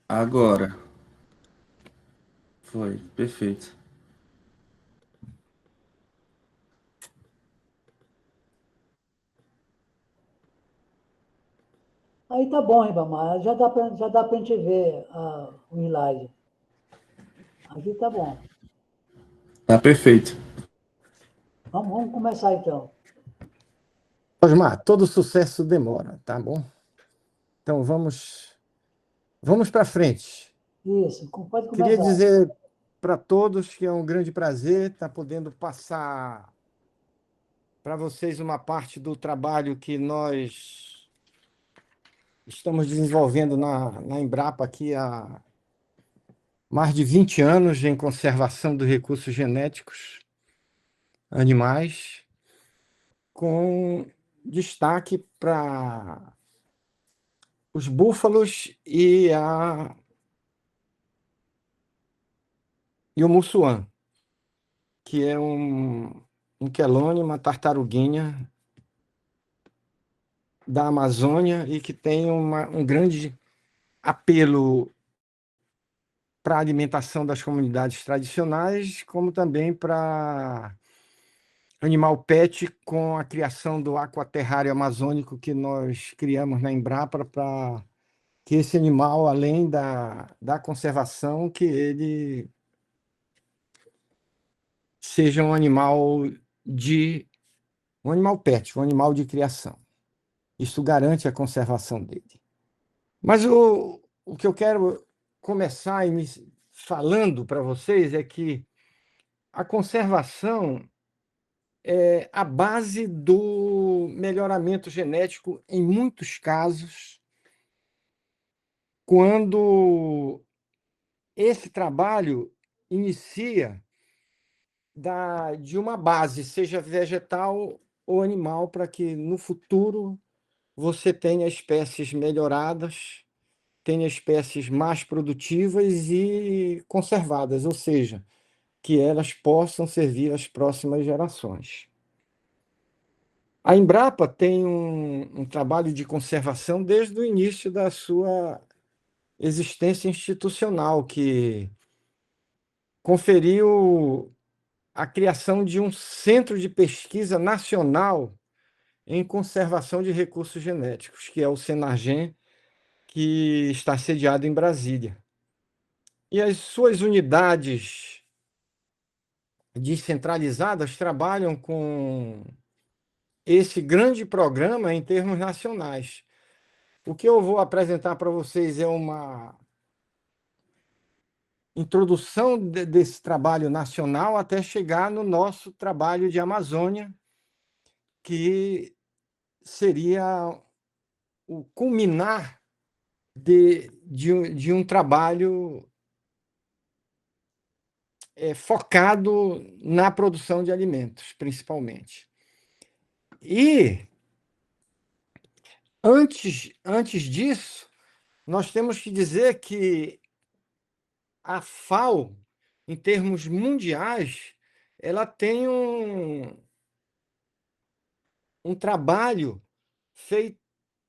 Agora. Foi, perfeito. Aí tá bom, Ribamar. Já dá pra gente ver o slide. Aqui tá bom. Tá perfeito. Vamos começar então. Osmar, todo sucesso demora, tá bom? Então vamos para frente. Isso, pode Queria começar. dizer para todos que é um grande prazer estar podendo passar para vocês uma parte do trabalho que nós estamos desenvolvendo na Embrapa aqui há mais de 20 anos em conservação dos recursos genéticos animais, com destaque para os búfalos e o mussuã, que é um quelônio, uma tartaruguinha da Amazônia e que tem um grande apelo para a alimentação das comunidades tradicionais, como também para animal pet, com a criação do aquaterrário amazônico que nós criamos na Embrapa para que esse animal, além da conservação, que ele seja um animal pet, um animal de criação. Isso garante a conservação dele. Mas o que eu quero começar falando para vocês é que a conservação é a base do melhoramento genético em muitos casos, quando esse trabalho inicia de uma base, seja vegetal ou animal, para que no futuro você tenha espécies melhoradas, tenha espécies mais produtivas e conservadas, ou seja, que elas possam servir às próximas gerações. A Embrapa tem um trabalho de conservação desde o início da sua existência institucional, que conferiu a criação de um centro de pesquisa nacional em conservação de recursos genéticos, que é o Senargem, que está sediado em Brasília. E as suas unidades descentralizadas trabalham com esse grande programa em termos nacionais. O que eu vou apresentar para vocês é uma introdução desse trabalho nacional até chegar no nosso trabalho de Amazônia, que seria o culminar de um trabalho focado na produção de alimentos, principalmente. E, antes disso, nós temos que dizer que a FAO, em termos mundiais, ela tem um trabalho feito,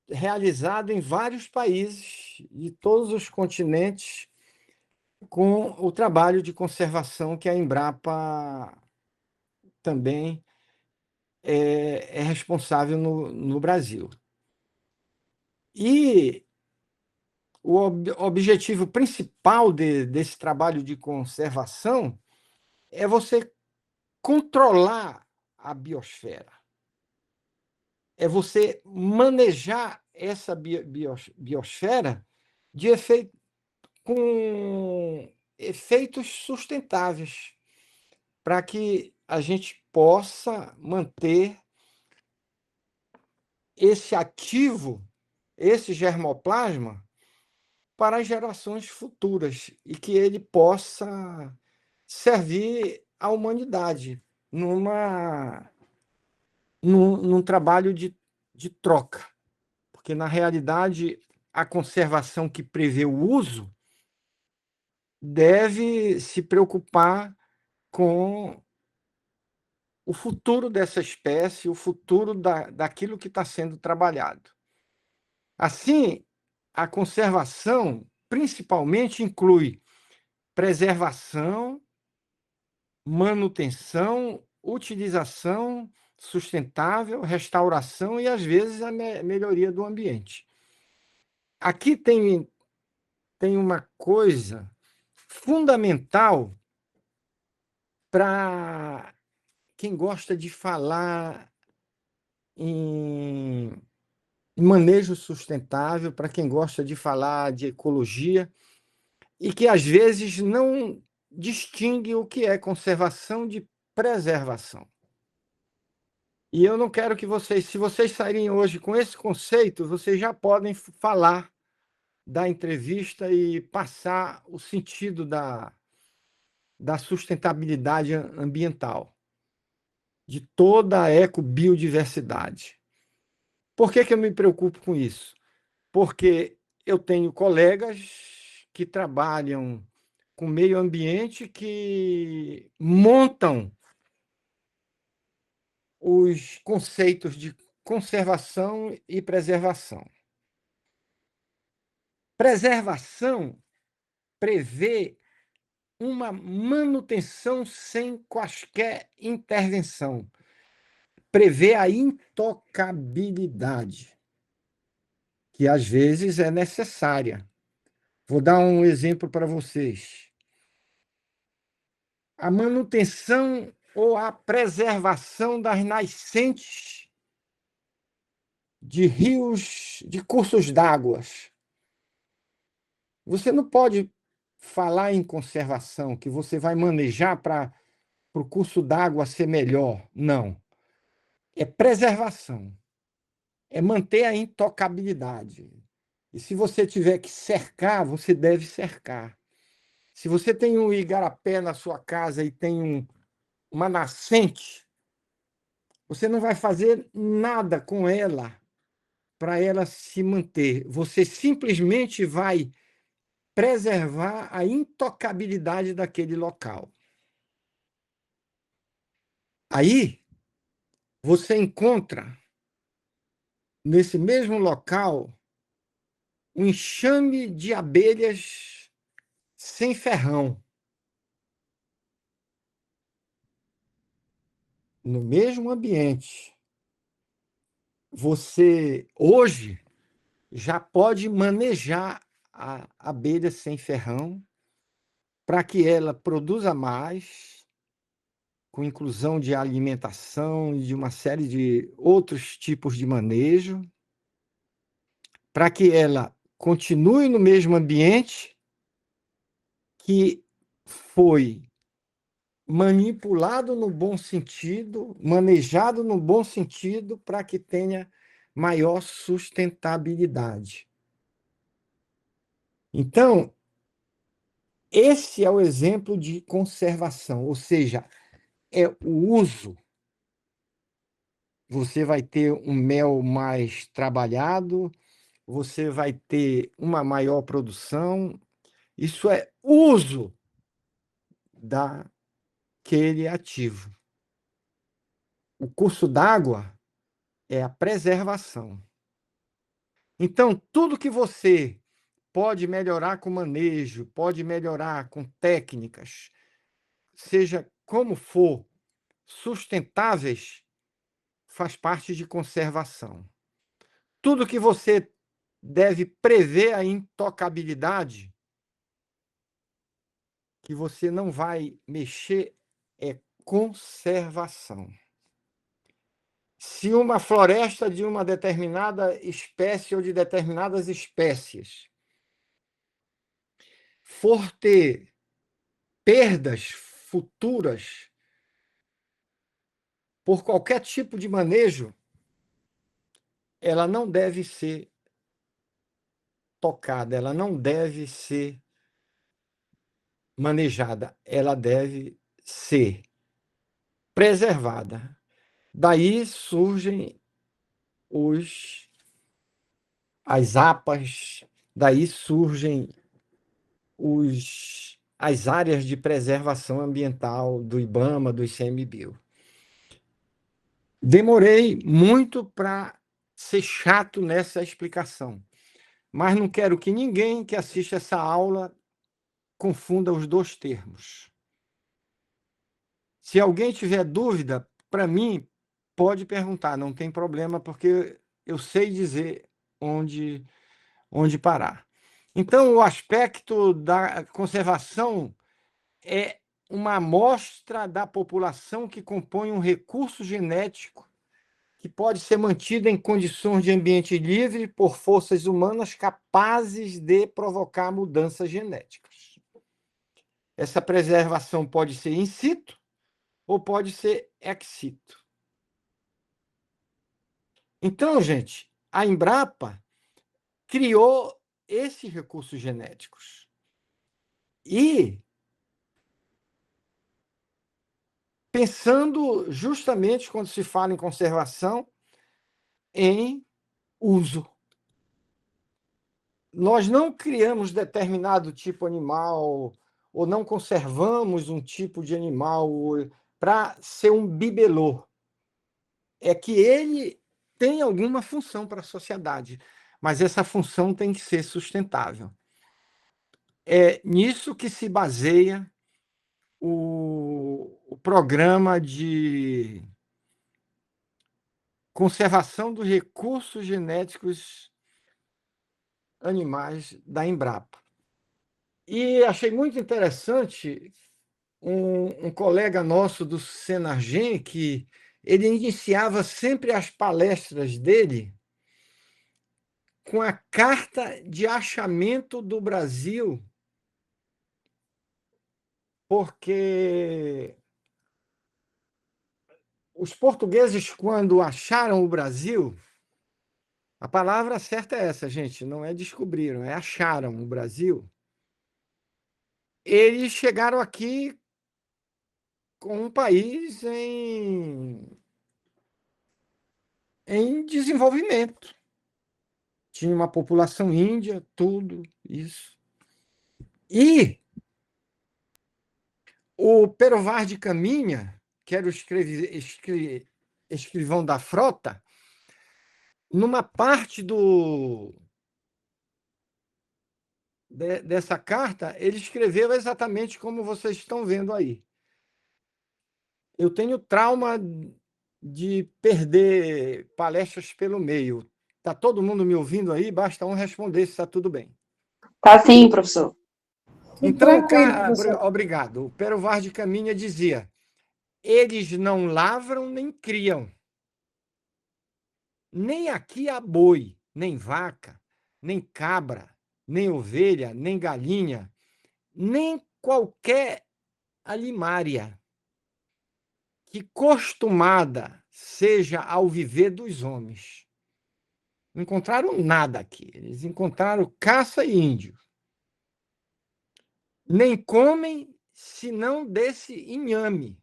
realizado em vários países de todos os continentes, com o trabalho de conservação que a Embrapa também é responsável no Brasil. E o objetivo principal desse trabalho de conservação é você controlar a biosfera, é você manejar essa biosfera de com efeitos sustentáveis, para que a gente possa manter esse ativo, esse germoplasma, para as gerações futuras e que ele possa servir à humanidade num trabalho de troca. Porque, na realidade, a conservação que prevê o uso deve se preocupar com o futuro dessa espécie, o futuro daquilo que está sendo trabalhado. Assim, a conservação principalmente inclui preservação, manutenção, utilização sustentável, restauração e, às vezes, a melhoria do ambiente. Aqui tem uma coisa fundamental para quem gosta de falar em manejo sustentável, para quem gosta de falar de ecologia e que, às vezes, não distingue o que é conservação de preservação. E eu não quero que vocês, se vocês saírem hoje com esse conceito, vocês já podem falar da entrevista e passar o sentido da sustentabilidade ambiental, de toda a ecobiodiversidade. Por que eu me preocupo com isso? Porque eu tenho colegas que trabalham com meio ambiente que montam os conceitos de conservação e preservação. Preservação prevê uma manutenção sem quaisquer intervenção. Prevê a intocabilidade, que às vezes é necessária. Vou dar um exemplo para vocês. A manutenção ou a preservação das nascentes de rios, de cursos d'água. Você não pode falar em conservação, que você vai manejar para o curso d'água ser melhor. Não. É preservação. É manter a intocabilidade. E se você tiver que cercar, você deve cercar. Se você tem um igarapé na sua casa e tem uma nascente, você não vai fazer nada com ela para ela se manter. Você simplesmente vai preservar a intocabilidade daquele local. Aí, você encontra, nesse mesmo local, um enxame de abelhas sem ferrão. No mesmo ambiente. Você, hoje, já pode manejar a abelha sem ferrão para que ela produza mais, com inclusão de alimentação e de uma série de outros tipos de manejo, para que ela continue no mesmo ambiente que foi manipulado no bom sentido, manejado no bom sentido, para que tenha maior sustentabilidade. Então, esse é o exemplo de conservação, ou seja, é o uso. Você vai ter um mel mais trabalhado, você vai ter uma maior produção. Isso é uso daquele ativo. O curso d'água é a preservação. Então, tudo que você pode melhorar com manejo, pode melhorar com técnicas, seja como for, sustentáveis, faz parte de conservação. Tudo que você deve prever a intocabilidade, que você não vai mexer, é conservação. Se uma floresta de uma determinada espécie ou de determinadas espécies for ter perdas futuras por qualquer tipo de manejo, ela não deve ser tocada, ela não deve ser manejada, ela deve ser preservada. Daí surgem as APAs, daí surgem as áreas de preservação ambiental do IBAMA, do ICMBio. Demorei muito para ser chato nessa explicação, mas não quero que ninguém que assista essa aula confunda os dois termos. Se alguém tiver dúvida, para mim, pode perguntar, não tem problema, porque eu sei dizer onde parar. Então, o aspecto da conservação é uma amostra da população que compõe um recurso genético que pode ser mantido em condições de ambiente livre por forças humanas capazes de provocar mudanças genéticas. Essa preservação pode ser in situ ou pode ser ex situ. Então, gente, a Embrapa criou esses recursos genéticos. E pensando justamente, quando se fala em conservação, em uso. Nós não criamos determinado tipo animal ou não conservamos um tipo de animal para ser um bibelô. É que ele tem alguma função para a sociedade, mas essa função tem que ser sustentável. É nisso que se baseia o programa de conservação dos recursos genéticos animais da Embrapa. E achei muito interessante um colega nosso do Senargem, que ele iniciava sempre as palestras dele com a carta de achamento do Brasil, porque os portugueses, quando acharam o Brasil, a palavra certa é essa, gente, não é descobriram, é acharam o Brasil. Eles chegaram aqui com um país em desenvolvimento. Tinha uma população índia, tudo isso. E o Pero de Caminha, que era o escrivão da frota, numa parte dessa carta, ele escreveu exatamente como vocês estão vendo aí. Eu tenho trauma de perder palestras pelo meio. Está todo mundo me ouvindo aí? Basta um responder se está tudo bem. Tá sim, professor. Então, Tranquilo, professor. obrigado. O Pero de Caminha dizia: eles não lavram nem criam. Nem aqui há boi, nem vaca, nem cabra, nem ovelha, nem galinha, nem qualquer alimária que costumada seja ao viver dos homens. Não encontraram nada aqui. Eles encontraram caça e índio. Nem comem senão desse inhame,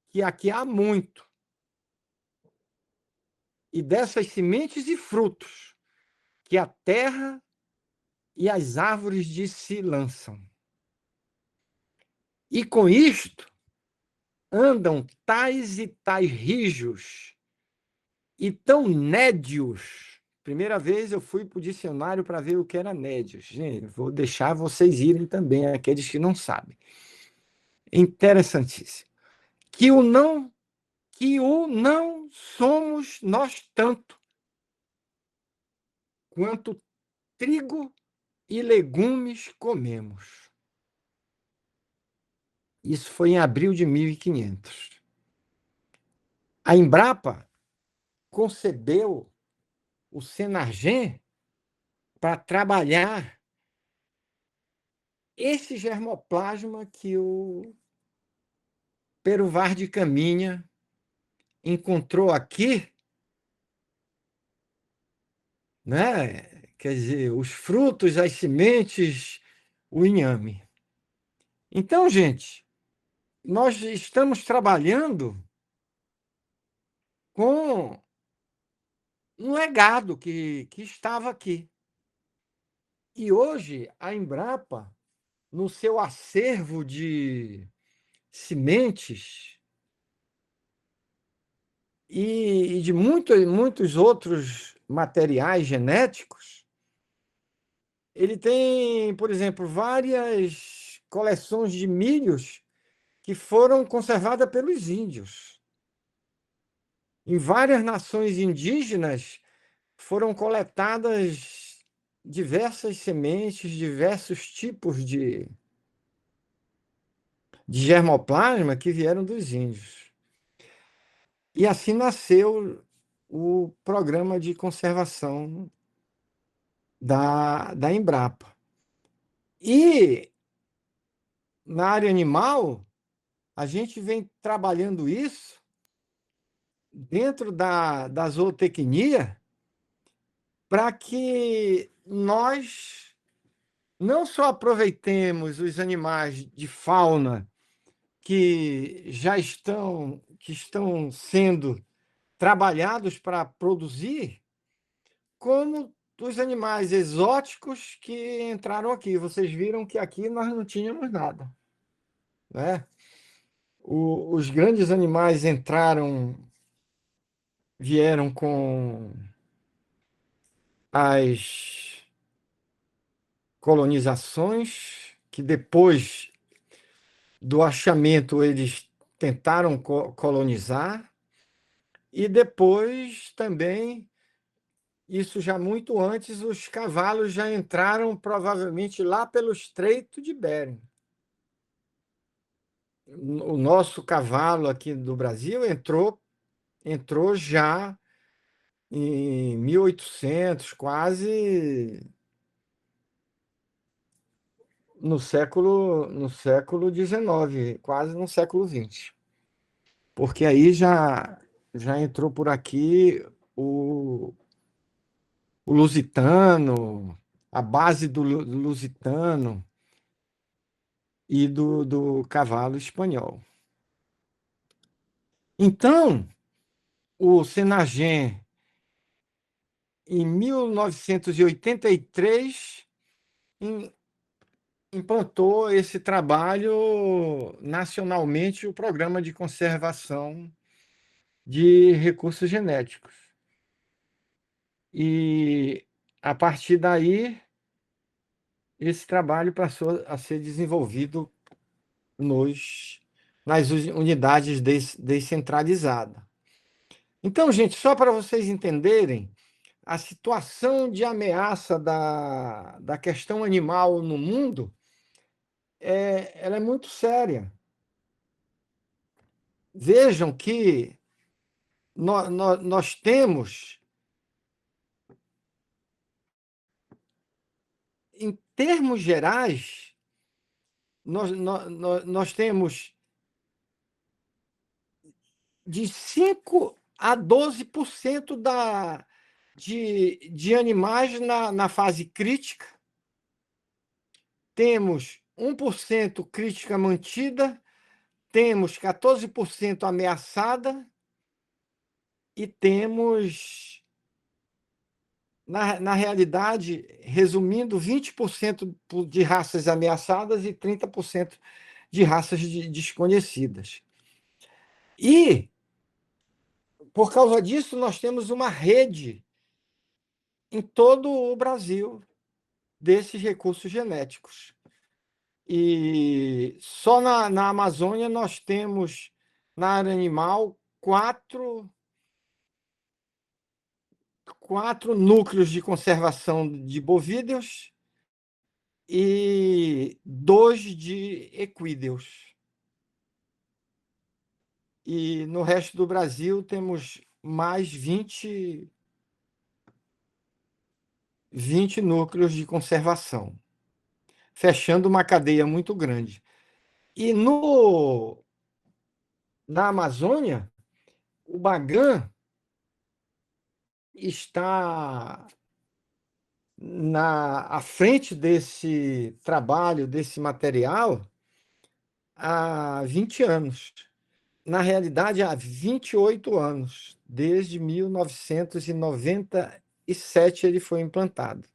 que aqui há muito, e dessas sementes e frutos que a terra e as árvores de si lançam. E com isto andam tais e tais rijos e tão nédios. Primeira vez eu fui para o dicionário para ver o que era nédios. Gente, vou deixar vocês irem também, aqueles que não sabem. Interessantíssimo. Que o não somos nós tanto, quanto trigo e legumes comemos. Isso foi em abril de 1500. A Embrapa concebeu o Senargem para trabalhar esse germoplasma que o Pero de Caminha encontrou aqui, né? Quer dizer, os frutos, as sementes, o inhame. Então, gente, nós estamos trabalhando com um legado que estava aqui. E hoje, a Embrapa, no seu acervo de sementes e de muitos outros materiais genéticos, ele tem, por exemplo, várias coleções de milhos que foram conservadas pelos índios. Em várias nações indígenas foram coletadas diversas sementes, diversos tipos de germoplasma que vieram dos índios. E assim nasceu o programa de conservação da Embrapa. E na área animal, a gente vem trabalhando isso dentro da zootecnia para que nós não só aproveitemos os animais de fauna que estão sendo trabalhados para produzir, como os animais exóticos que entraram aqui. Vocês viram que aqui nós não tínhamos nada, né? Os grandes animais vieram com as colonizações, que depois do achamento eles tentaram colonizar, e depois também, isso já muito antes, os cavalos já entraram provavelmente lá pelo Estreito de Bering. O nosso cavalo aqui do Brasil entrou já em 1800, quase no século XIX, quase no século XX. Porque aí já entrou por aqui o lusitano, a base do lusitano e do cavalo espanhol. Então, o Senagem, em 1983, implantou esse trabalho nacionalmente, o Programa de Conservação de Recursos Genéticos. E, a partir daí, esse trabalho passou a ser desenvolvido nas unidades descentralizadas. Então, gente, só para vocês entenderem, a situação de ameaça da questão animal no mundo, ela é muito séria. Vejam que nós temos, em termos gerais, nós temos de 5 a 12% de animais na fase crítica, temos 1% crítica mantida, temos 14% ameaçada e temos, na realidade, resumindo, 20% de raças ameaçadas e 30% de raças desconhecidas. E, por causa disso, nós temos uma rede em todo o Brasil desses recursos genéticos. E só na Amazônia nós temos, na área animal, quatro núcleos de conservação de bovídeos e 2 de equídeos. E no resto do Brasil temos mais 20 núcleos de conservação, fechando uma cadeia muito grande. E na Amazônia, o Bagan está à frente desse trabalho, desse material, há 20 anos. Na realidade, há 28 anos. Desde 1997 ele foi implantado.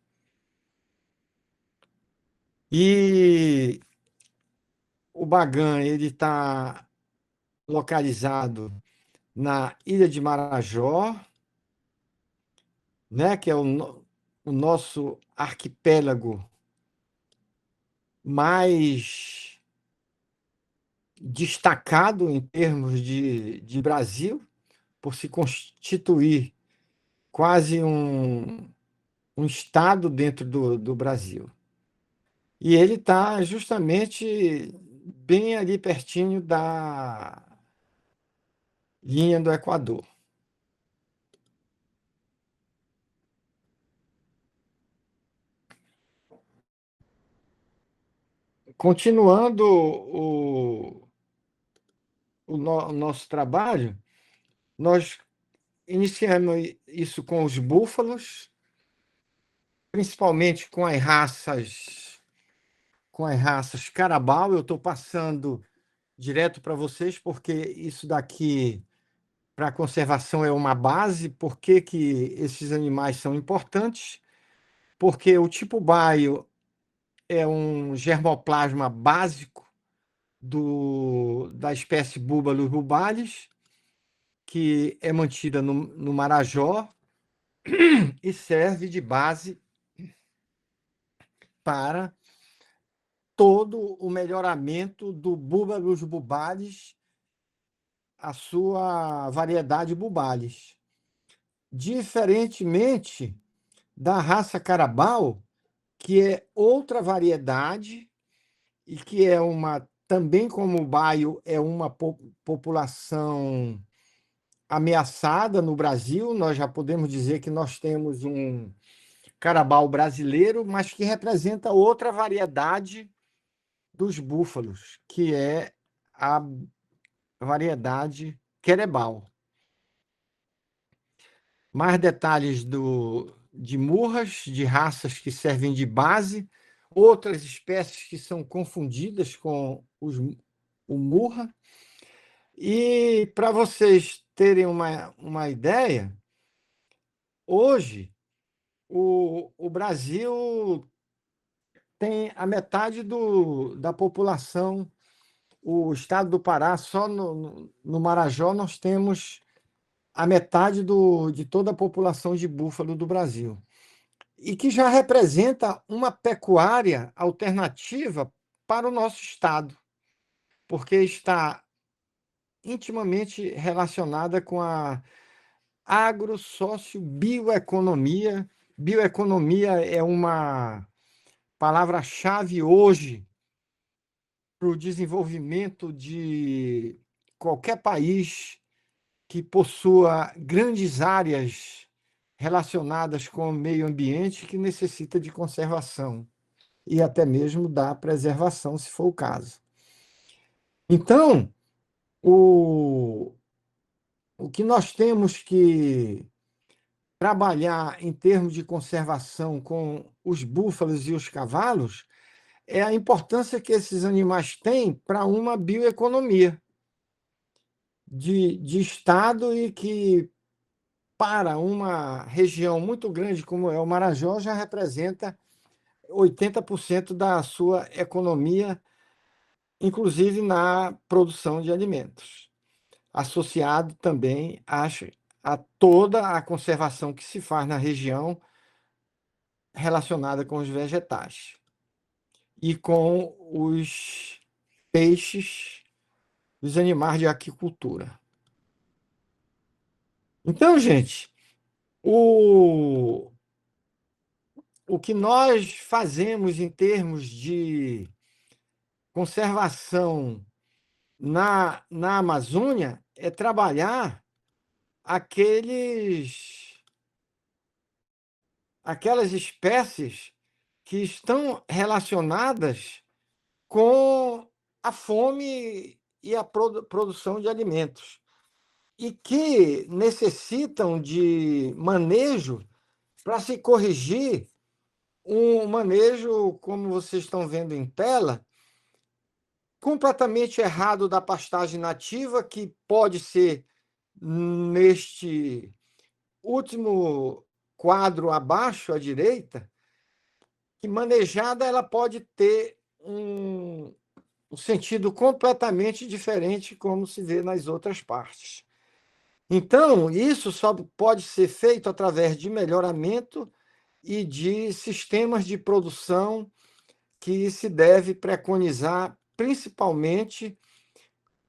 E o Bagan está localizado na Ilha de Marajó, né, que é o nosso arquipélago mais destacado em termos de Brasil, por se constituir quase um estado dentro do Brasil. E ele está justamente bem ali pertinho da linha do Equador. Continuando o nosso trabalho, nós iniciamos isso com os búfalos, principalmente com as raças Carabao. Eu estou passando direto para vocês, porque isso daqui, para a conservação, é uma base. Por que que esses animais são importantes? Porque o tipo baio é um germoplasma básico da espécie Búbalos bubalis, que é mantida no Marajó e serve de base para todo o melhoramento do Búbalos bubalis, a sua variedade bubalis. Diferentemente da raça Carabao, que é outra variedade e que é também como o baio, é uma população ameaçada no Brasil. Nós já podemos dizer que nós temos um Carabao brasileiro, mas que representa outra variedade dos búfalos, que é a variedade Querebal. Mais detalhes de murras, de raças que servem de base, outras espécies que são confundidas com o murra. E para vocês terem uma ideia, hoje o Brasil tem a metade da população. O estado do Pará, só no Marajó, nós temos a metade de toda a população de búfalo do Brasil, e que já representa uma pecuária alternativa para o nosso estado, porque está intimamente relacionada com a agrossocio-bioeconomia. Bioeconomia é uma palavra-chave hoje para o desenvolvimento de qualquer país que possua grandes áreas relacionadas com o meio ambiente, que necessita de conservação e até mesmo da preservação, se for o caso. Então, o que nós temos que trabalhar em termos de conservação com os búfalos e os cavalos é a importância que esses animais têm para uma bioeconomia de estado, e que, para uma região muito grande como é o Marajó, já representa 80% da sua economia, inclusive na produção de alimentos, associado também a toda a conservação que se faz na região relacionada com os vegetais e com os peixes, os animais de aquicultura. Então, gente, o que nós fazemos em termos de conservação na Amazônia é trabalhar aquelas espécies que estão relacionadas com a fome e a produção de alimentos, e que necessitam de manejo para se corrigir um manejo, como vocês estão vendo em tela, completamente errado da pastagem nativa, que pode ser, neste último quadro abaixo à direita, que manejada ela pode ter um sentido completamente diferente, como se vê nas outras partes. Então, isso só pode ser feito através de melhoramento e de sistemas de produção que se deve preconizar, principalmente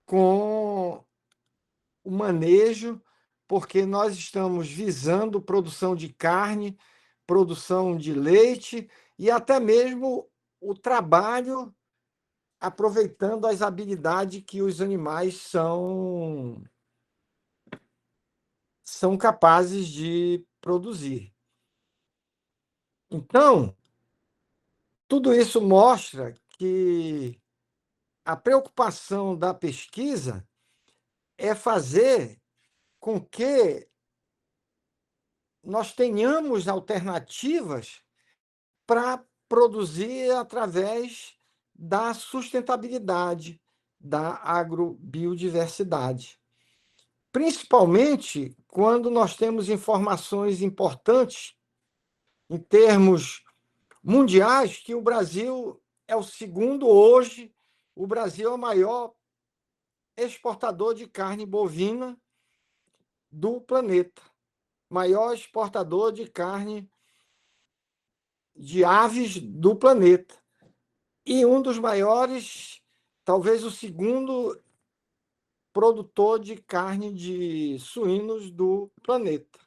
com o manejo, porque nós estamos visando produção de carne, produção de leite e até mesmo o trabalho, aproveitando as habilidades que os animais são capazes de produzir. Então, tudo isso mostra que a preocupação da pesquisa é fazer com que nós tenhamos alternativas para produzir através da sustentabilidade, da agrobiodiversidade. Principalmente quando nós temos informações importantes em termos mundiais, que o Brasil é o segundo hoje, o Brasil é o maior exportador de carne bovina do planeta, maior exportador de carne de aves do planeta. E um dos maiores, talvez o segundo produtor de carne de suínos do planeta.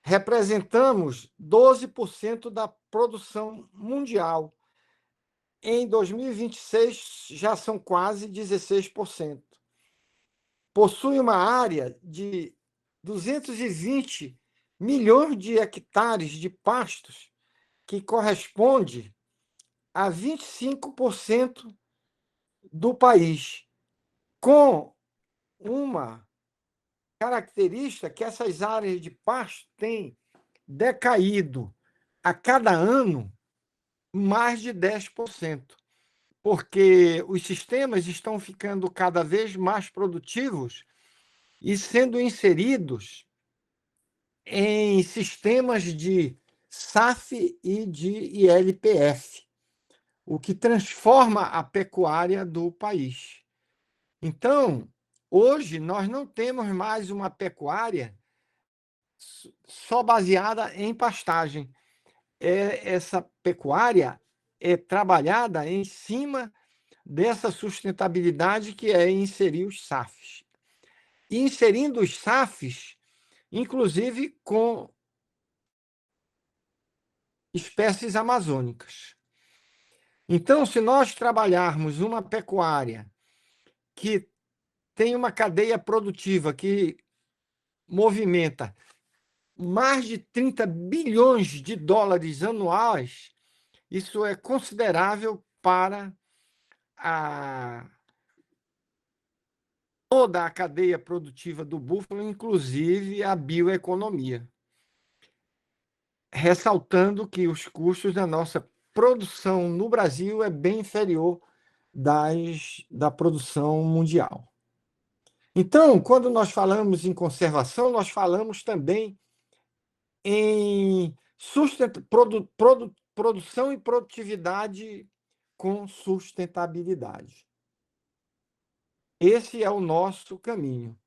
Representamos 12% da produção mundial. Em 2026, já são quase 16%. Possui uma área de 220 milhões de hectares de pastos, que corresponde a 25% do país, com uma característica que essas áreas de pasto têm decaído a cada ano mais de 10%, porque os sistemas estão ficando cada vez mais produtivos e sendo inseridos em sistemas de SAF e de ILPF, o que transforma a pecuária do país. Então, hoje, nós não temos mais uma pecuária só baseada em pastagem. Essa pecuária é trabalhada em cima dessa sustentabilidade, que é inserir os SAFs. E inserindo os SAFs, inclusive com espécies amazônicas. Então, se nós trabalharmos uma pecuária que tem uma cadeia produtiva que movimenta mais de 30 bilhões de dólares anuais, isso é considerável para toda a cadeia produtiva do búfalo, inclusive a bioeconomia. Ressaltando que os custos da nossa produção no Brasil é bem inferior da produção mundial. Então, quando nós falamos em conservação, nós falamos também em produção e produtividade com sustentabilidade. Esse é o nosso caminho.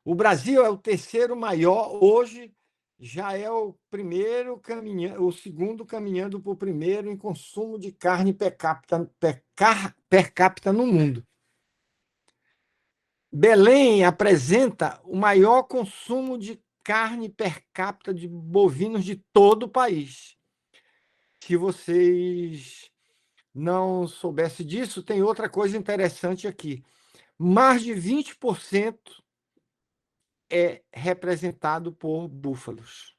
O Brasil é o terceiro maior, hoje já é o segundo caminhando para o primeiro em consumo de carne per capita no mundo. Belém apresenta o maior consumo de carne per capita de bovinos de todo o país. Se vocês não soubessem disso, tem outra coisa interessante aqui. Mais de 20% é representado por búfalos.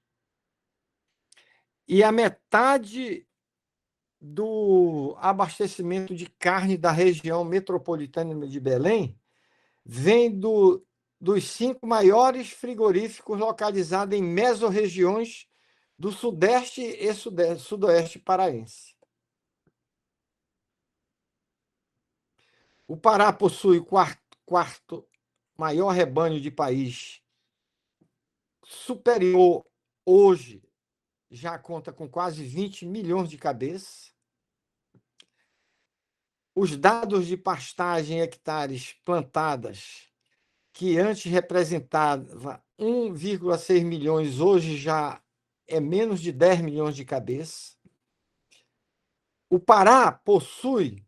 E a metade do abastecimento de carne da região metropolitana de Belém vem dos 5 maiores frigoríficos localizados em mesorregiões do Sudeste e Sudoeste paraense. O Pará possui o quarto maior rebanho de país, superior hoje, já conta com quase 20 milhões de cabeças. Os dados de pastagem em hectares plantadas, que antes representava 1,6 milhões, hoje já é menos de 10 milhões de cabeças. O Pará possui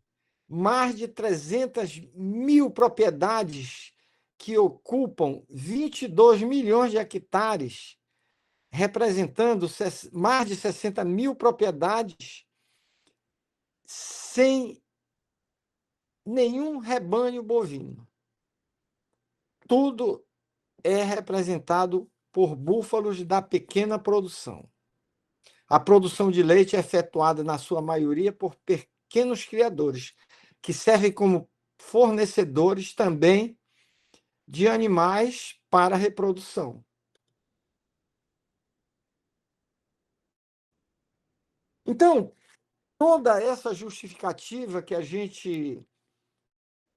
mais de 300 mil propriedades que ocupam 22 milhões de hectares, representando mais de 60 mil propriedades sem nenhum rebanho bovino. Tudo é representado por búfalos da pequena produção. A produção de leite é efetuada, na sua maioria, por pequenos criadores, que servem como fornecedores também de animais para a reprodução. Então, toda essa justificativa que a gente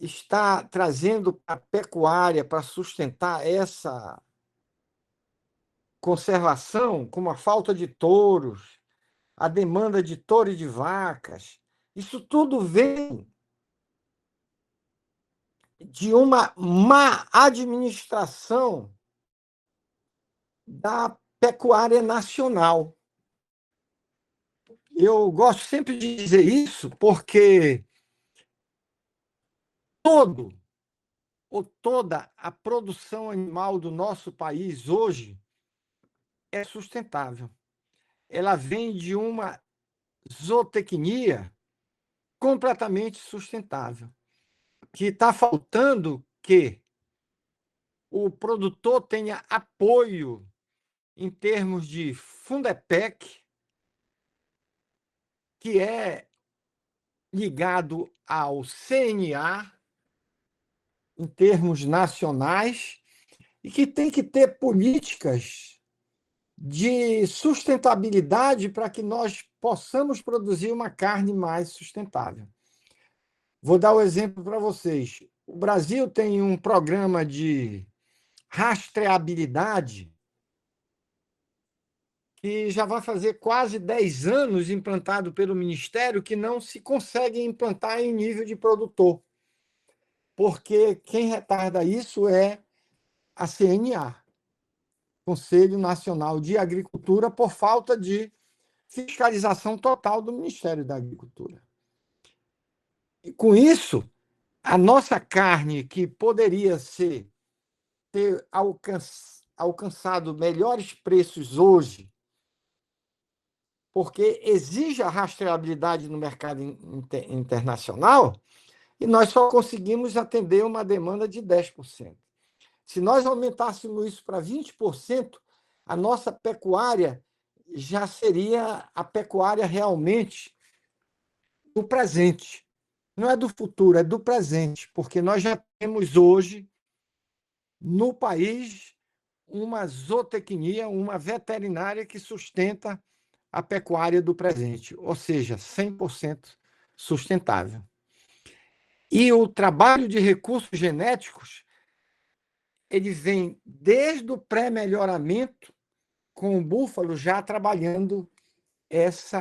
está trazendo para a pecuária para sustentar essa conservação, como a falta de touros, a demanda de touro e de vacas, isso tudo vem de uma má administração da pecuária nacional. Eu gosto sempre de dizer isso porque toda a produção animal do nosso país hoje é sustentável. Ela vem de uma zootecnia completamente sustentável, que está faltando que o produtor tenha apoio em termos de Fundepec, que é ligado ao CNA, em termos nacionais, e que tem que ter políticas de sustentabilidade para que nós possamos produzir uma carne mais sustentável. Vou dar o exemplo para vocês. O Brasil tem um programa de rastreabilidade que já vai fazer quase 10 anos implantado pelo Ministério, que não se consegue implantar em nível de produtor, porque quem retarda isso é a CNA, Conselho Nacional de Agricultura, por falta de fiscalização total do Ministério da Agricultura. E, com isso, a nossa carne, que poderia ter alcançado melhores preços hoje, porque exige a rastreabilidade no mercado internacional, e nós só conseguimos atender uma demanda de 10%. Se nós aumentássemos isso para 20%, a nossa pecuária já seria a pecuária realmente do presente. Não é do futuro, é do presente, porque nós já temos hoje, no país, uma zootecnia, uma veterinária que sustenta a pecuária do presente, ou seja, 100% sustentável. E o trabalho de recursos genéticos, ele vem desde o pré-melhoramento, com o búfalo já trabalhando esse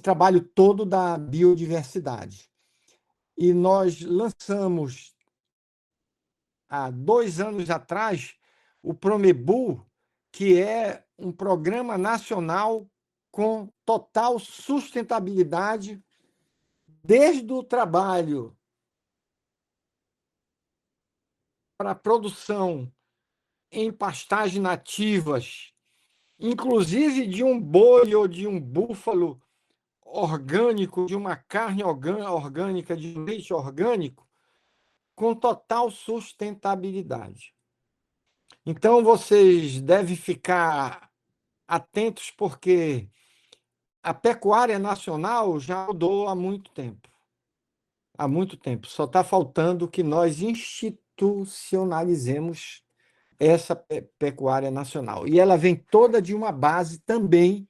trabalho todo da biodiversidade. E nós lançamos, há 2 anos atrás, o Promebu, que é um programa nacional com total sustentabilidade, desde o trabalho para a produção em pastagens nativas, inclusive de um boi ou de um búfalo orgânico, de uma carne orgânica, de leite orgânico, com total sustentabilidade. Então, vocês devem ficar atentos, porque a pecuária nacional já mudou há muito tempo. Há muito tempo. Só está faltando que nós institucionalizemos essa pecuária nacional. E ela vem toda de uma base também,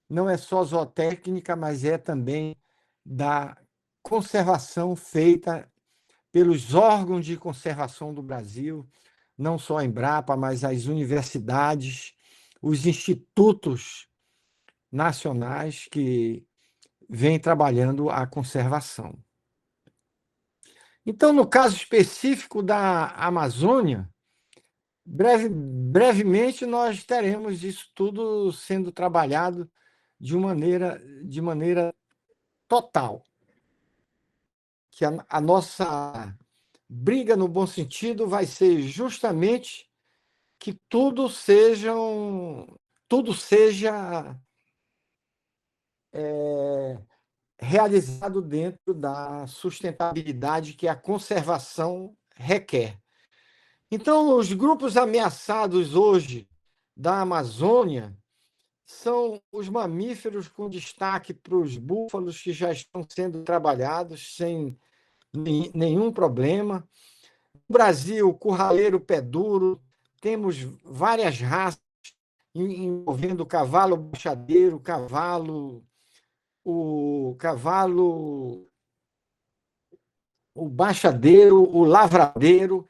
não é só zootécnica, mas é também da conservação feita pelos órgãos de conservação do Brasil, não só a Embrapa, mas as universidades, os institutos nacionais que vêm trabalhando a conservação. Então, no caso específico da Amazônia, brevemente nós teremos isso tudo sendo trabalhado de maneira total. Que a nossa briga, no bom sentido, vai ser justamente que tudo seja realizado dentro da sustentabilidade que a conservação requer. Então, os grupos ameaçados hoje da Amazônia são os mamíferos, com destaque para os búfalos, que já estão sendo trabalhados sem nenhum problema. No Brasil, curraleiro pé duro, temos várias raças envolvendo o cavalo baixadeiro, o baixadeiro, o lavradeiro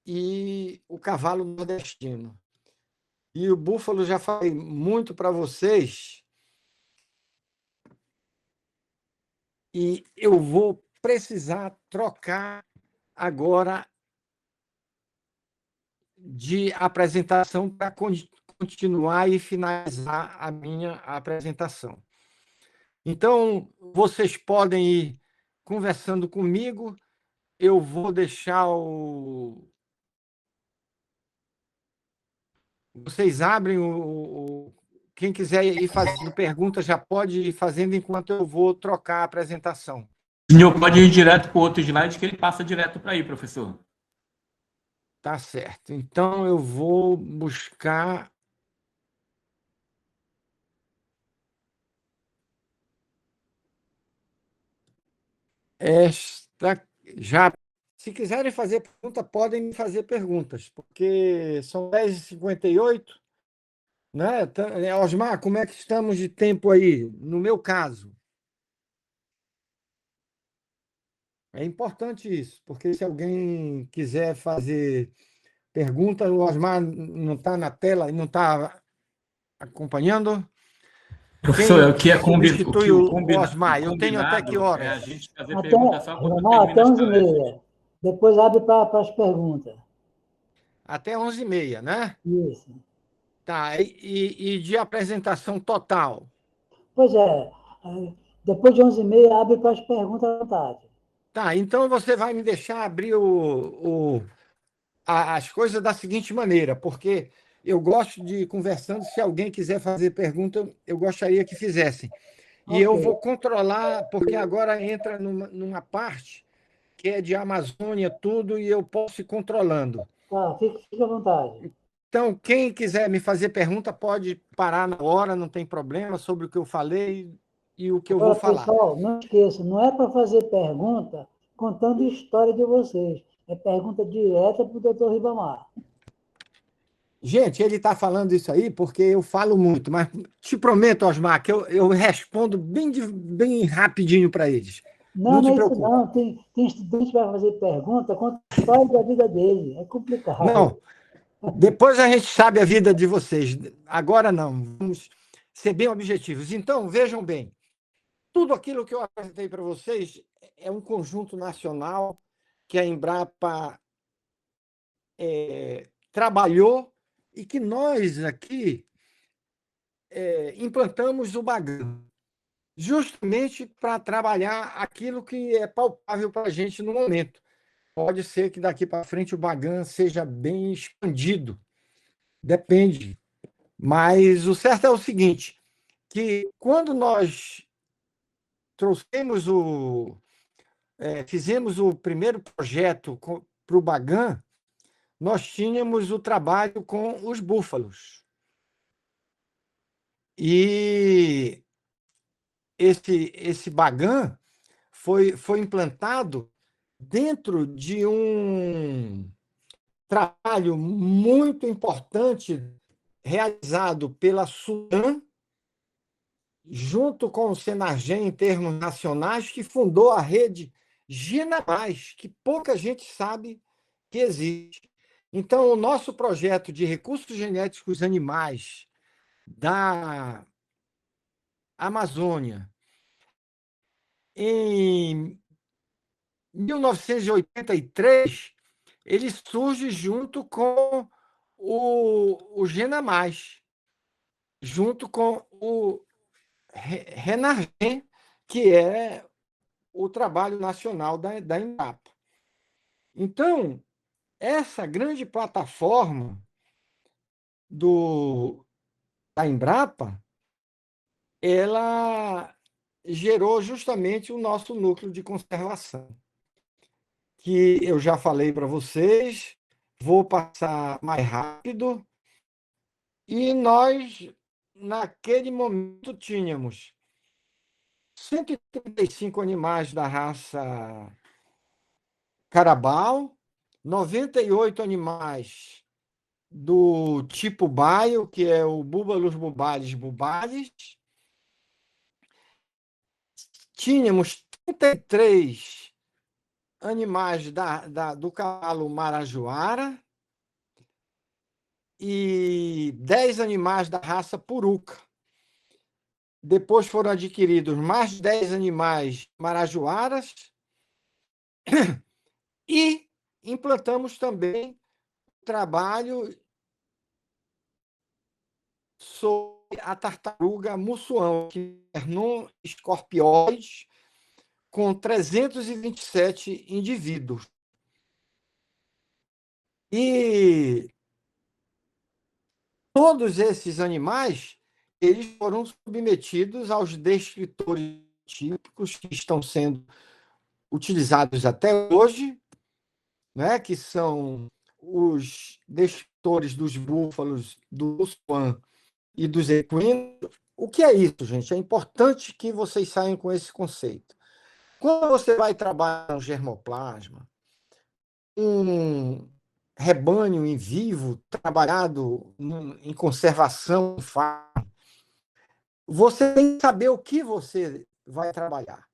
e o cavalo nordestino. E o búfalo, já falei muito para vocês, e eu vou precisar trocar agora de apresentação para continuar e finalizar a minha apresentação. Então, vocês podem ir conversando comigo, eu vou deixar o... Vocês abrem Quem quiser ir fazendo perguntas já pode ir fazendo enquanto eu vou trocar a apresentação. O senhor pode ir direto para o outro slide que ele passa direto para aí, professor. Tá certo. Então, eu vou buscar... Já, se quiserem fazer pergunta, podem me fazer perguntas, porque são 10h58, né? Osmar, como é que estamos de tempo aí? No meu caso. É importante isso, porque se alguém quiser fazer pergunta, o Osmar não está na tela e não está acompanhando. Professor, o que é substitui o o Osmar? Eu tenho até que horas? É a gente fazer pergunta só quando Ribamar, termina até as palestras. 11h30. Depois abre para as perguntas. Até 11h30, né? Isso. Tá, e de apresentação total? Pois é. Depois de 11h30, abre para as perguntas à vontade. Tá, então você vai me deixar abrir as coisas da seguinte maneira, porque eu gosto de ir conversando, se alguém quiser fazer pergunta, eu gostaria que fizessem. E eu vou controlar, porque agora entra numa parte que é de Amazônia, tudo, e eu posso ir controlando. Tá, fique à vontade. Então, quem quiser me fazer pergunta, pode parar na hora, não tem problema, sobre o que eu falei e o que eu vou Agora, falar. pessoal, não esqueça, não é para fazer pergunta contando a história de vocês. É pergunta direta para o doutor Ribamar. Gente, ele está falando isso aí porque eu falo muito, mas te prometo, Osmar, que eu respondo bem rapidinho para eles. Não, Não te não é isso preocupe. não. Tem estudante que vai fazer pergunta conta a história da vida dele. É complicado. Não, depois a gente sabe a vida de vocês. Agora não. Vamos ser bem objetivos. Então, vejam bem, tudo aquilo que eu apresentei para vocês é um conjunto nacional que a Embrapa trabalhou e que nós aqui implantamos o Bagan, justamente para trabalhar aquilo que é palpável para a gente no momento. Pode ser que daqui para frente o Bagan seja bem expandido, depende. Mas o certo é o seguinte, que quando nós trouxemos fizemos o primeiro projeto para o Bagan, nós tínhamos o trabalho com os búfalos. E esse Bagan foi implantado dentro de um trabalho muito importante realizado pela SUAM, junto com o Senargem, em termos nacionais, que fundou a rede Ginamais, que pouca gente sabe que existe. Então, o nosso projeto de recursos genéticos animais da Amazônia, em 1983, ele surge junto com o GENA+, junto com o RENARGEM, que é o trabalho nacional da Embrapa. Então, essa grande plataforma da Embrapa, ela gerou justamente o nosso núcleo de conservação, que eu já falei para vocês, vou passar mais rápido, e nós, naquele momento, tínhamos 135 animais da raça Carabao, 98 animais do tipo baio, que é o Búbalos bubalis bubalis. Tínhamos 33 animais do cavalo marajoara e 10 animais da raça puruca. Depois foram adquiridos mais 10 animais marajoaras e implantamos também trabalho sobre a tartaruga mussuã, Quernon scorpioides, com 327 indivíduos. E todos esses animais eles foram submetidos aos descritores típicos que estão sendo utilizados até hoje, né, que são os descritores dos búfalos, do mussuã e dos equinos. O que é isso, gente? É importante que vocês saiam com esse conceito. Quando você vai trabalhar um germoplasma, um rebanho em vivo, trabalhado em conservação, você tem que saber o que você vai trabalhar.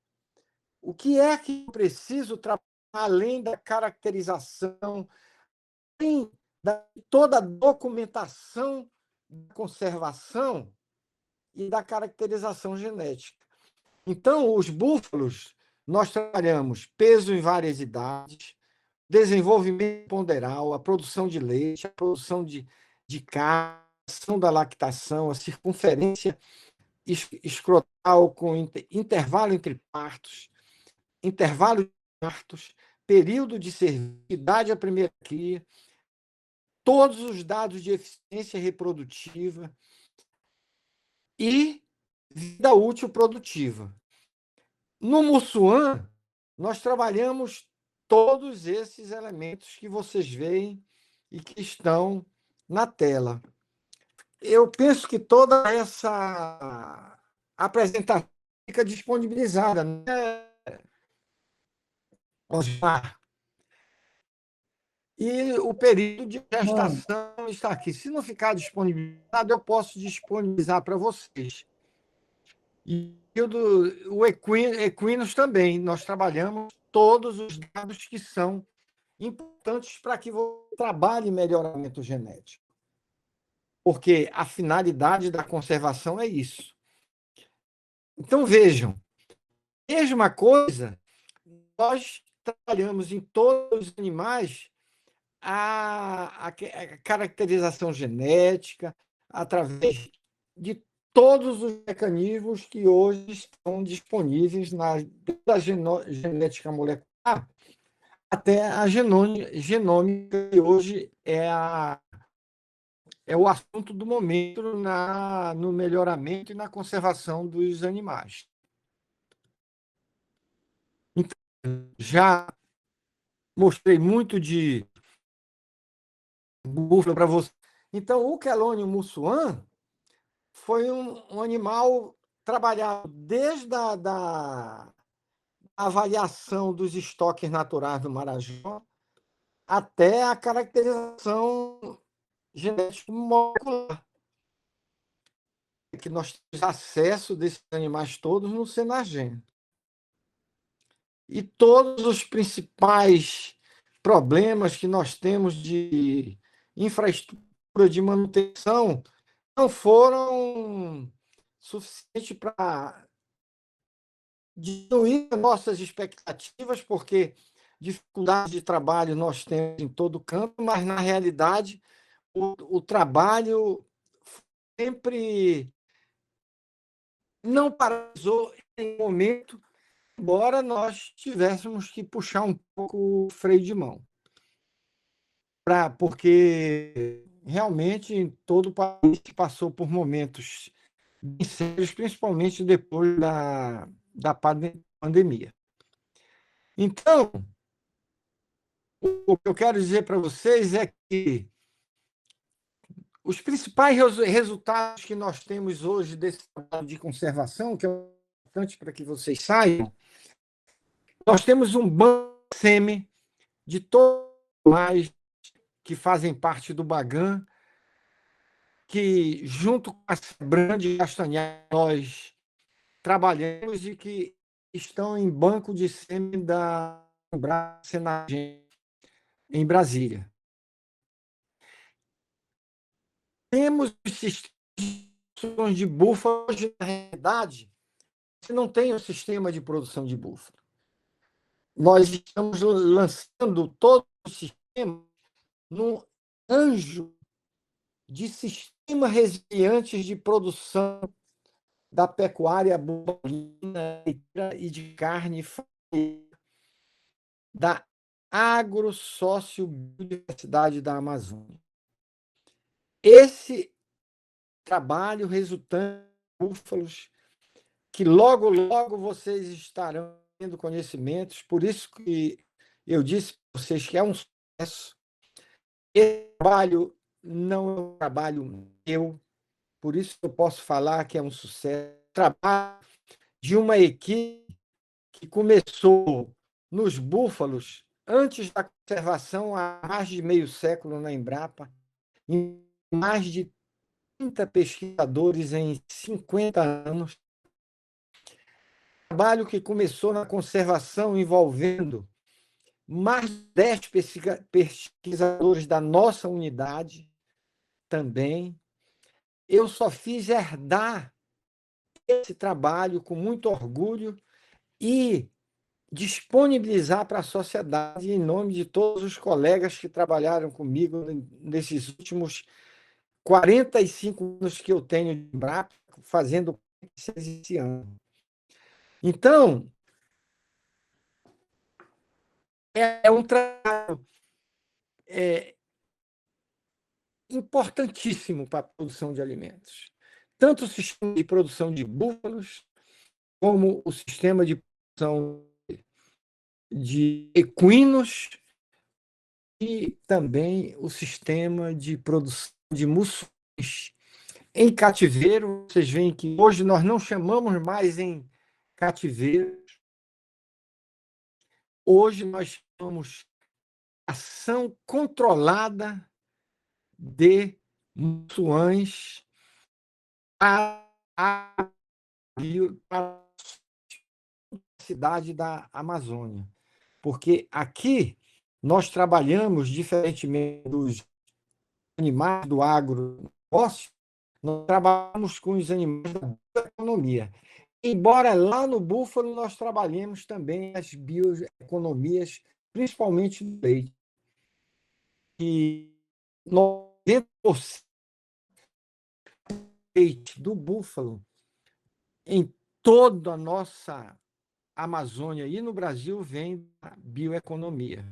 O que é que eu preciso trabalhar além da caracterização, além de toda a documentação da conservação e da caracterização genética. Então, os búfalos, nós trabalhamos peso em várias idades, desenvolvimento ponderal, a produção de leite, a produção de carne, a ação da lactação, a circunferência escrotal com intervalo entre partos, intervalo de partos, período de serviço, idade à primeira cria, todos os dados de eficiência reprodutiva e vida útil produtiva. No Mussuã, nós trabalhamos todos esses elementos que vocês veem e que estão na tela. Eu penso que toda essa apresentação fica disponibilizada, né, Osmar? E o período de gestação está aqui. Se não ficar disponibilizado, eu posso disponibilizar para vocês. E o equinos também. Nós trabalhamos todos os dados que são importantes para que você trabalhe melhoramento genético. Porque a finalidade da conservação é isso. Então, vejam, mesma coisa, nós trabalhamos em todos os animais a caracterização genética através de todos os mecanismos que hoje estão disponíveis da genética molecular até a genômica, que hoje é o assunto do momento no melhoramento e na conservação dos animais. Então, já mostrei muito de búfalo para você. Então, o Quelônio mussuã foi um animal trabalhado desde a avaliação dos estoques naturais do Marajó até a caracterização genética molecular, que nós temos acesso desses animais todos no Senagem. E todos os principais problemas que nós temos de infraestrutura de manutenção não foram suficientes para diminuir nossas expectativas, porque dificuldade de trabalho nós temos em todo canto, mas, na realidade, o trabalho sempre não paralisou em nenhum momento, embora nós tivéssemos que puxar um pouco o freio de mão. Porque realmente em todo o país passou por momentos bem sérios, principalmente depois da pandemia. Então, o que eu quero dizer para vocês é que os principais resultados que nós temos hoje desse trabalho de conservação, que é importante para que vocês saibam, nós temos um banco SEMI de todos os animais que fazem parte do Bagan, que, junto com a Brand e Castanhar, nós trabalhamos e que estão em banco de SEMI da Senagem, em Brasília. Temos os sistemas de búfalo. Hoje, na realidade, você não tem o sistema de produção de búfalo. Nós estamos lançando todo o sistema num anjo de sistemas resilientes de produção da pecuária bovina e de carne da agrosociobiodiversidade da Amazônia. Esse trabalho resultante de búfalos, que logo, logo vocês estarão tendo conhecimentos, por isso que eu disse para vocês que é um sucesso. Esse trabalho não é um trabalho meu, por isso eu posso falar que é um sucesso. Trabalho de uma equipe que começou nos búfalos antes da conservação há mais de meio século na Embrapa, em mais de 30 pesquisadores em 50 anos. Trabalho que começou na conservação envolvendo mais de 10 pesquisadores da nossa unidade também. Eu só fiz herdar esse trabalho com muito orgulho e disponibilizar para a sociedade em nome de todos os colegas que trabalharam comigo nesses últimos 45 anos que eu tenho de Embrapa, fazendo esse ano. Então, é um trabalho importantíssimo para a produção de alimentos. Tanto o sistema de produção de búfalos, como o sistema de produção de equinos e também o sistema de produção de muções em cativeiro. Vocês veem que hoje nós não chamamos mais em cativeiro. Hoje nós chamamos ação controlada de muções para a cidade da Amazônia. Porque aqui nós trabalhamos, diferentemente dos animais do agronegócio, nós trabalhamos com os animais da bioeconomia. Embora lá no búfalo nós trabalhemos também as bioeconomias, principalmente do leite. E 90% do leite do búfalo em toda a nossa Amazônia e no Brasil vem da bioeconomia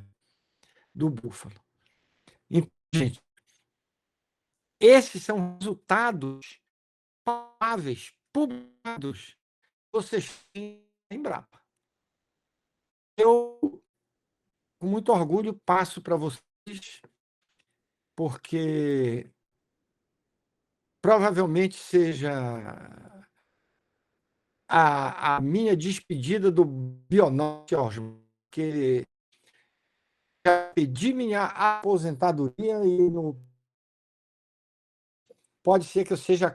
do búfalo. Então, gente, esses são resultados palpáveis, publicados, que vocês têm em Embrapa. Eu, com muito orgulho, passo para vocês, porque provavelmente seja a minha despedida do Bionorte, porque já pedi minha aposentadoria e pode ser que eu seja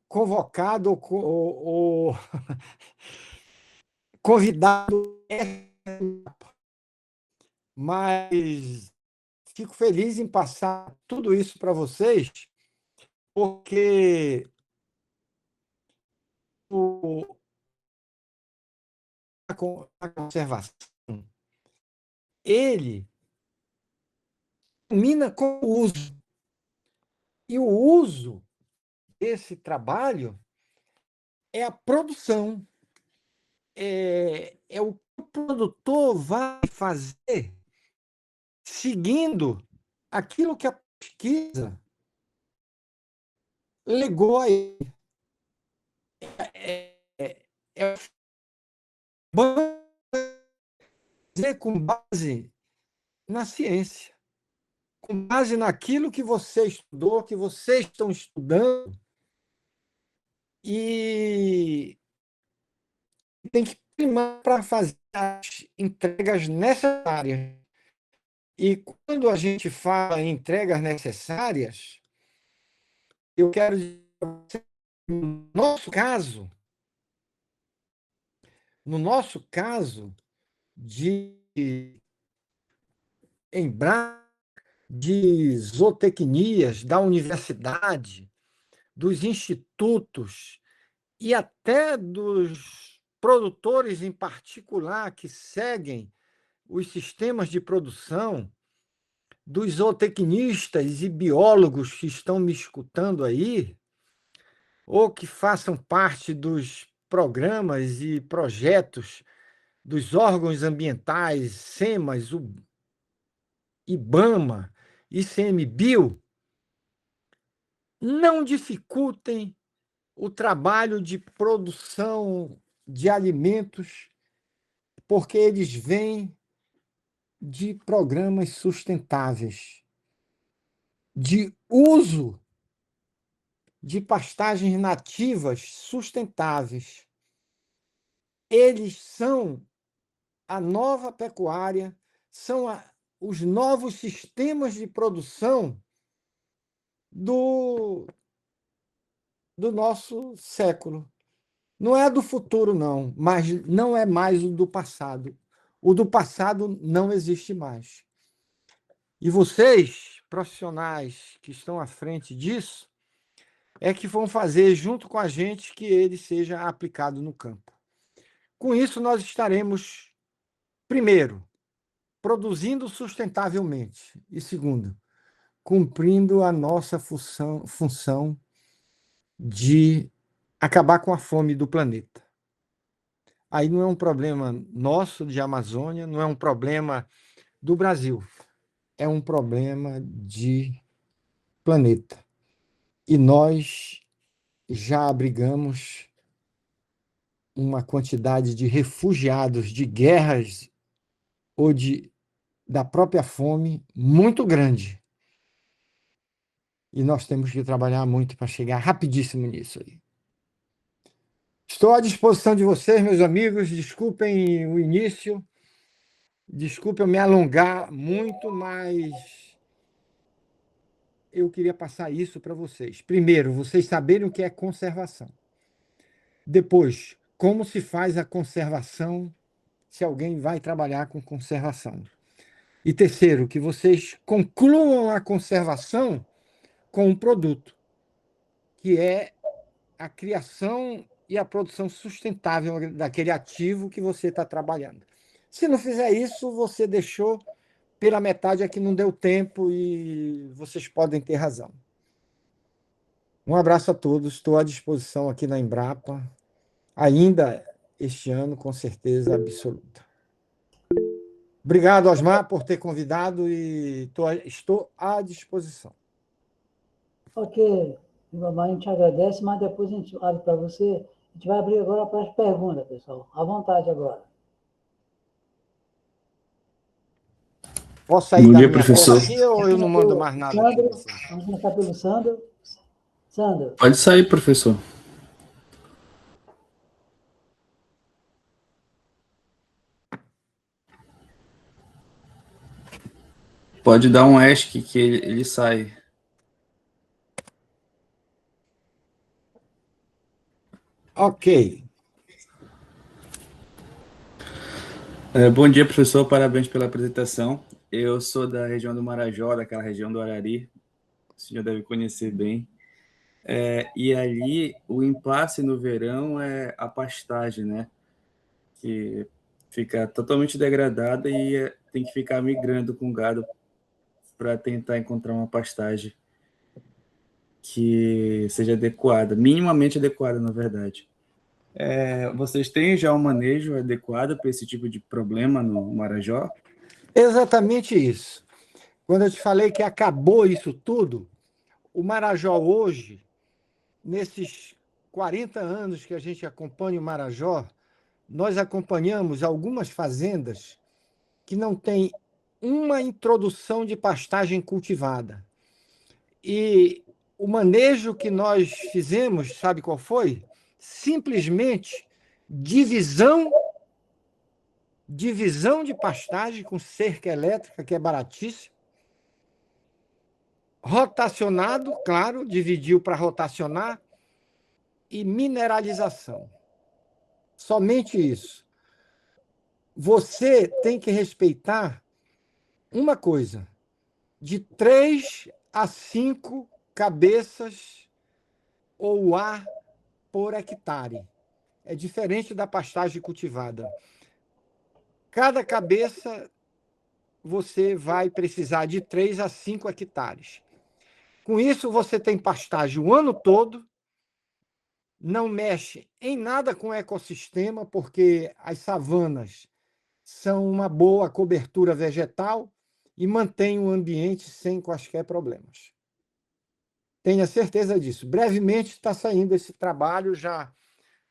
convocado ou convidado, mas fico feliz em passar tudo isso para vocês, porque a conservação ele termina com o uso. E o uso desse trabalho é a produção. É o que o produtor vai fazer seguindo aquilo que a pesquisa legou a ele. É fazer com base na ciência, com base naquilo que você estudou, que vocês estão estudando, e tem que primar para fazer as entregas necessárias. E quando a gente fala em entregas necessárias, eu quero dizer para você, no nosso caso de Embrapa, de zootecnias, da universidade, dos institutos e até dos produtores em particular que seguem os sistemas de produção, dos zootecnistas e biólogos que estão me escutando aí, ou que façam parte dos programas e projetos dos órgãos ambientais, SEMAS, IBAMA, ICMBio, não dificultem o trabalho de produção de alimentos, porque eles vêm de programas sustentáveis, de uso de pastagens nativas sustentáveis. Eles são a nova pecuária, são os novos sistemas de produção do nosso século. Não é do futuro, não, mas não é mais o do passado. O do passado não existe mais. E vocês, profissionais que estão à frente disso, é que vão fazer junto com a gente que ele seja aplicado no campo. Com isso, nós estaremos, primeiro, produzindo sustentavelmente, e segundo, cumprindo a nossa função de acabar com a fome do planeta. Aí não é um problema nosso de Amazônia, não é um problema do Brasil, é um problema de planeta. E nós já abrigamos uma quantidade de refugiados de guerras ou da própria fome muito grande. E nós temos que trabalhar muito para chegar rapidíssimo nisso aí. Estou à disposição de vocês, meus amigos. Desculpem o início, desculpem eu me alongar muito, mas eu queria passar isso para vocês. Primeiro, vocês saberem o que é conservação. Depois, como se faz a conservação se alguém vai trabalhar com conservação. E terceiro, que vocês concluam a conservação com um produto, que é a criação e a produção sustentável daquele ativo que você está trabalhando. Se não fizer isso, você deixou pela metade, aqui não deu tempo e vocês podem ter razão. Um abraço a todos, estou à disposição aqui na Embrapa, ainda este ano, com certeza absoluta. Obrigado, Osmar, por ter convidado e estou à disposição. Ok, Ribamar, a gente agradece, mas depois a gente abre para você. A gente vai abrir agora para as perguntas, pessoal. À vontade agora. Posso sair Bom da dia, minha professor. tela aqui ou eu não mando mais nada aqui? Sandro, vamos começar pelo Sandro. Sandro, Pode sair, professor. Pode dar um ESC que ele sai. Ok. Bom dia, professor. Parabéns pela apresentação. Eu sou da região do Marajó, daquela região do Arari. Você já deve conhecer bem. E ali, o impasse no verão é a pastagem, né? Que fica totalmente degradada e tem que ficar migrando com o gado para tentar encontrar uma pastagem que seja adequada, minimamente adequada, na verdade. Vocês têm já um manejo adequado para esse tipo de problema no Marajó? Exatamente isso. Quando eu te falei que acabou isso tudo, o Marajó hoje, nesses 40 anos que a gente acompanha o Marajó, nós acompanhamos algumas fazendas que não têm uma introdução de pastagem cultivada. E o manejo que nós fizemos, sabe qual foi? Simplesmente divisão de pastagem com cerca elétrica, que é baratíssimo, rotacionado, claro, dividiu para rotacionar, e mineralização. Somente isso. Você tem que respeitar uma coisa, de 3 a 5 cabeças ou ar por hectare. É diferente da pastagem cultivada. Cada cabeça você vai precisar de 3 a 5 hectares. Com isso, você tem pastagem o ano todo, não mexe em nada com o ecossistema, porque as savanas são uma boa cobertura vegetal e mantém o ambiente sem quaisquer problemas. Tenha certeza disso. Brevemente está saindo esse trabalho já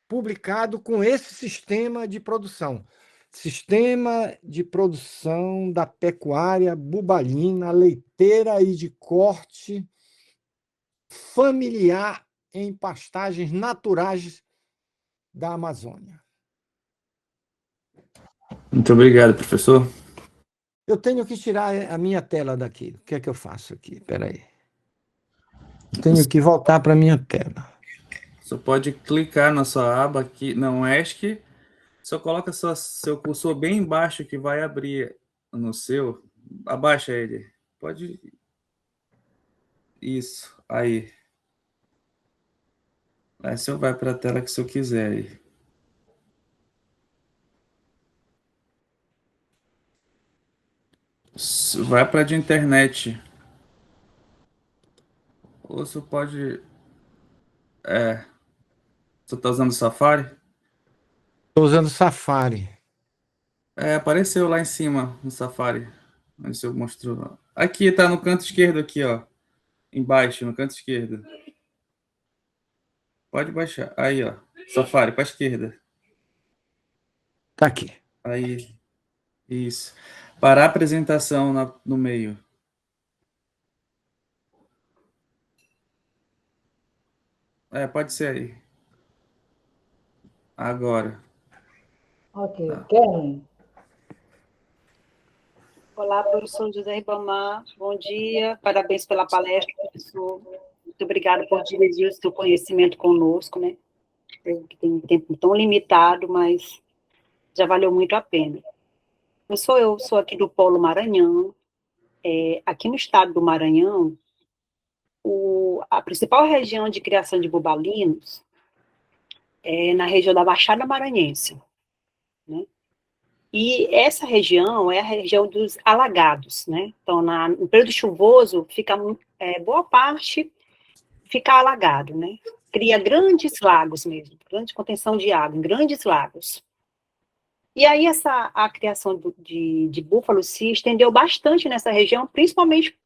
publicado com esse sistema de produção. Sistema de produção da pecuária bubalina, leiteira e de corte familiar em pastagens naturais da Amazônia. Muito obrigado, professor. Eu tenho que tirar a minha tela daqui. O que é que eu faço aqui? Espera aí. Tenho que voltar para a minha tela. Você pode clicar na sua aba aqui, não ESC, só coloca seu cursor bem embaixo que vai abrir no seu. Abaixa ele. Pode. Isso, aí. Aí você vai para a tela que você quiser aí. Vai para de internet. Ou você pode. Você está usando o Safari? Estou usando Safari. Apareceu lá em cima no Safari. Onde você mostrou. Aqui, tá no canto esquerdo aqui, ó. Embaixo, no canto esquerdo. Pode baixar. Aí, ó. Safari, para a esquerda. Está aqui. Aí. Isso. Parar a apresentação no meio. Pode ser aí. Agora. Ok. Kellen, Olá, professor José Ribamar, bom dia, parabéns pela palestra, professor. Muito obrigada por dividir o seu conhecimento conosco, né? Eu que tenho um tempo tão limitado, mas já valeu muito a pena. Eu sou aqui do Polo Maranhão. Aqui no estado do Maranhão, a principal região de criação de bubalinos é na região da Baixada Maranhense, né? E essa região é a região dos alagados, né? Então, no período chuvoso, boa parte fica alagado, né? Cria grandes lagos mesmo, grande contenção de água, em grandes lagos. E aí a criação de búfalos se estendeu bastante nessa região, principalmente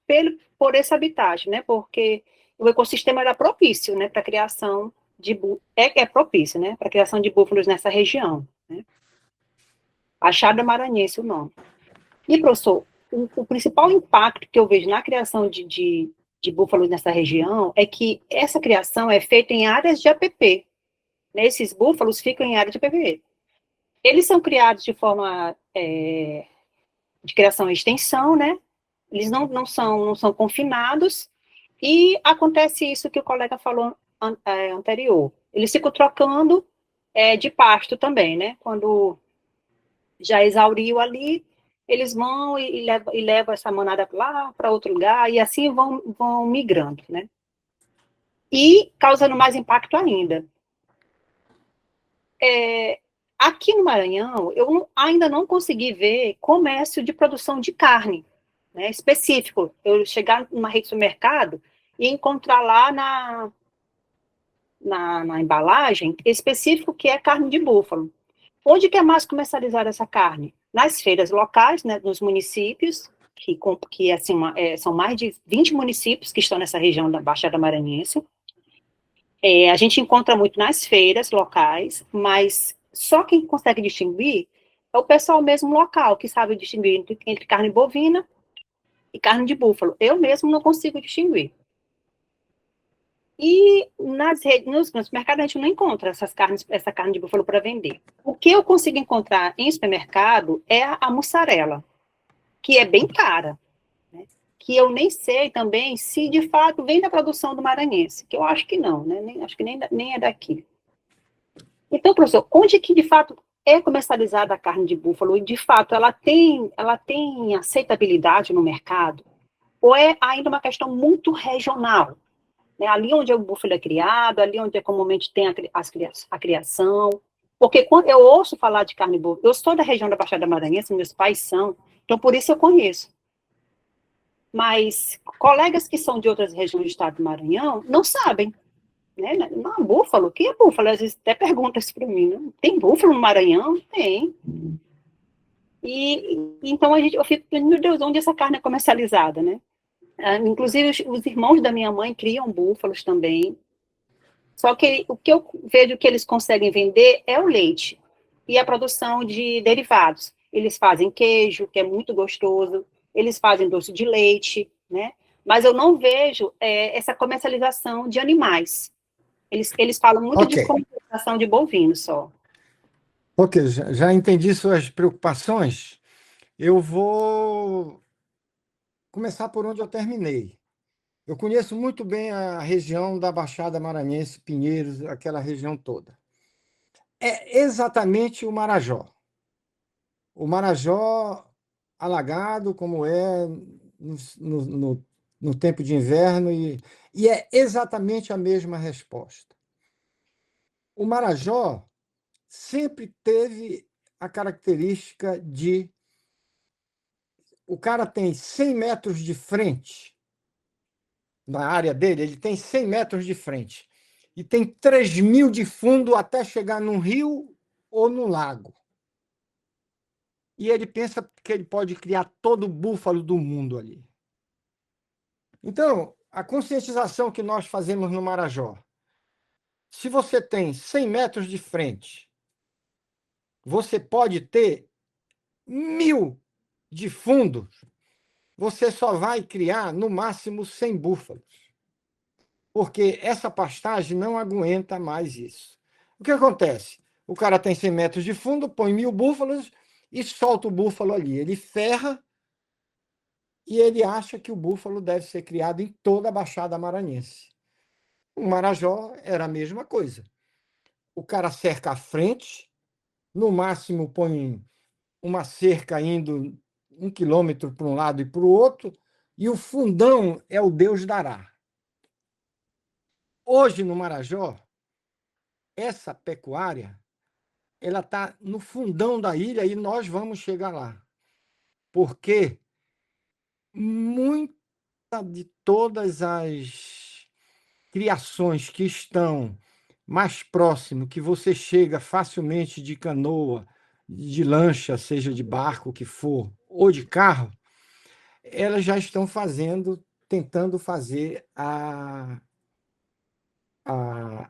por esse habitat, né? Porque o ecossistema era propício, né? Para a criação propício, né? Para a criação de búfalos nessa região, né? Baixada Maranhense, o nome. E, professor, o principal impacto que eu vejo na criação de búfalos nessa região é que essa criação é feita em áreas de APP. Né? Esses búfalos ficam em área de APP. Eles são criados de forma de criação e extensão, né? Eles não são confinados, e acontece isso que o colega falou anterior. Eles ficam trocando de pasto também, né? Quando já exauriu ali, eles vão e levam essa manada lá para outro lugar, e assim vão migrando, né? E causando mais impacto ainda. Aqui no Maranhão, ainda não consegui ver comércio de produção de carne, né, específico. Eu chegar numa rede de supermercado e encontrar lá na embalagem específico que é carne de búfalo. Onde que é mais comercializada essa carne? Nas feiras locais, né, nos municípios, que assim, são mais de 20 municípios que estão nessa região da Baixada Maranhense. A gente encontra muito nas feiras locais, mas só quem consegue distinguir é o pessoal mesmo local, que sabe distinguir entre carne bovina e carne de búfalo. Eu mesmo não consigo distinguir. E nos supermercados a gente não encontra essa carne de búfalo para vender. O que eu consigo encontrar em supermercado é a mussarela, que é bem cara, né? Que eu nem sei também se de fato vem da produção do maranhense, que eu acho que não, né? Acho que nem é daqui. Então, professor, onde que de fato é comercializada a carne de búfalo e de fato ela tem aceitabilidade no mercado? Ou é ainda uma questão muito regional? Né, ali onde o búfalo é criado, ali onde comumente tem a criação, porque quando eu ouço falar de carne búfalo, eu sou da região da Baixada Maranhense, meus pais são, então por isso eu conheço. Mas colegas que são de outras regiões do estado do Maranhão não sabem, né? Não, búfalo, o que é búfalo? Às vezes até perguntam isso para mim, né? Tem búfalo no Maranhão? Tem. E então eu fico pensando, meu Deus, onde essa carne é comercializada, né? Inclusive, os irmãos da minha mãe criam búfalos também. Só que o que eu vejo que eles conseguem vender é o leite e a produção de derivados. Eles fazem queijo, que é muito gostoso, eles fazem doce de leite, né? Mas eu não vejo essa comercialização de animais. Eles falam muito de comercialização de bovinos só. Ok, já entendi suas preocupações. Eu vou começar por onde eu terminei. Eu conheço muito bem a região da Baixada Maranhense, Pinheiros, aquela região toda. É exatamente o Marajó. O Marajó alagado, como é no tempo de inverno, e é exatamente a mesma resposta. O Marajó sempre teve a característica de o cara tem 100 metros de frente na área dele, ele tem 100 metros de frente e tem 3.000 de fundo até chegar num rio ou num lago. E ele pensa que ele pode criar todo o búfalo do mundo ali. Então, a conscientização que nós fazemos no Marajó, se você tem 100 metros de frente, você pode ter 1.000 de fundo, você só vai criar, no máximo, 100 búfalos. Porque essa pastagem não aguenta mais isso. O que acontece? O cara tem 100 metros de fundo, põe 1.000 búfalos e solta o búfalo ali. Ele ferra e ele acha que o búfalo deve ser criado em toda a Baixada Maranhense. O Marajó era a mesma coisa. O cara cerca a frente, no máximo põe uma cerca indo 1 quilômetro para um lado e para o outro, e o fundão é o Deus dará. Hoje, no Marajó, essa pecuária ela está no fundão da ilha e nós vamos chegar lá. Porque muita de todas as criações que estão mais próximo, que você chega facilmente de canoa, de lancha, seja de barco, o que for, ou de carro, elas já estão tentando fazer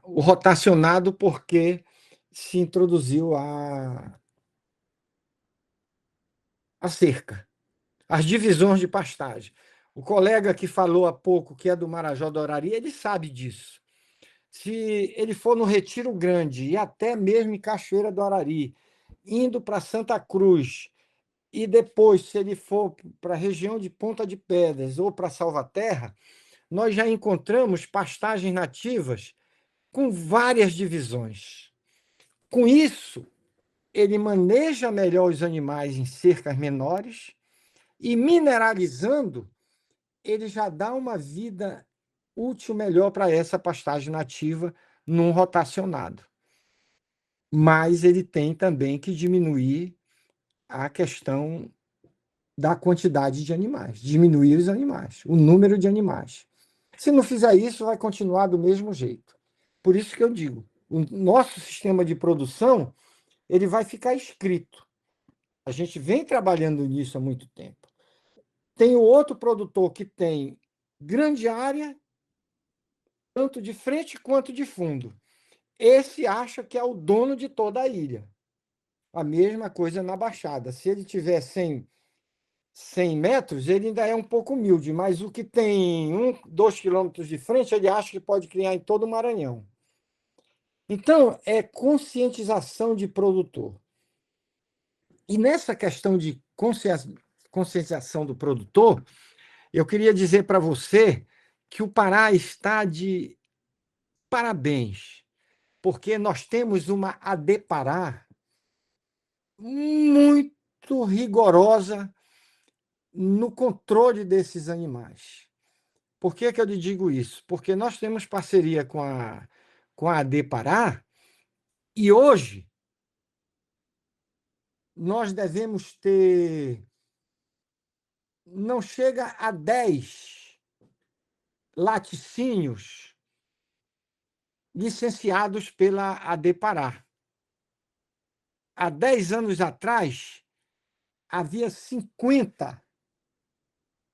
o rotacionado, porque se introduziu a cerca, as divisões de pastagem. O colega que falou há pouco, que é do Marajó do Arari, ele sabe disso. Se ele for no Retiro Grande e até mesmo em Cachoeira do Arari, indo para Santa Cruz, e depois, se ele for para a região de Ponta de Pedras ou para Salvaterra, nós já encontramos pastagens nativas com várias divisões. Com isso, ele maneja melhor os animais em cercas menores e, mineralizando, ele já dá uma vida útil melhor para essa pastagem nativa num rotacionado. mas ele tem também que diminuir a questão da quantidade de animais, diminuir os animais, o número de animais. Se não fizer isso, vai continuar do mesmo jeito. Por isso que eu digo, o nosso sistema de produção ele vai ficar escrito. A gente vem trabalhando nisso há muito tempo. Tem o outro produtor que tem grande área, tanto de frente quanto de fundo. Esse acha que é o dono de toda a ilha. A mesma coisa na Baixada. Se ele tiver 100 metros, ele ainda é um pouco humilde, mas o que tem 2 quilômetros de frente, ele acha que pode criar em todo o Maranhão. Então, é conscientização de produtor. E nessa questão de conscientização do produtor, eu queria dizer para você que o Pará está de parabéns, porque nós temos uma ADEPARÁ muito rigorosa no controle desses animais. Por que eu lhe digo isso? Porque nós temos parceria com a ADEPARÁ e hoje nós devemos ter, não chega a 10 laticínios licenciados pela ADEPARÁ. Há 10 anos atrás, havia 50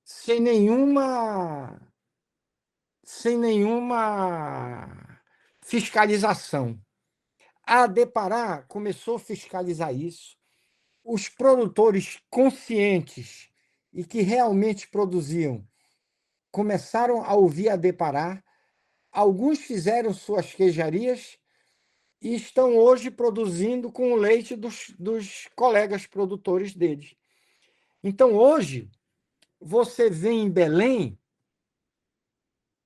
sem nenhuma fiscalização. A ADEPARÁ começou a fiscalizar isso. Os produtores conscientes e que realmente produziam começaram a ouvir a ADEPARÁ. Alguns fizeram suas queijarias e estão hoje produzindo com o leite dos colegas produtores deles. Então, hoje, você vem em Belém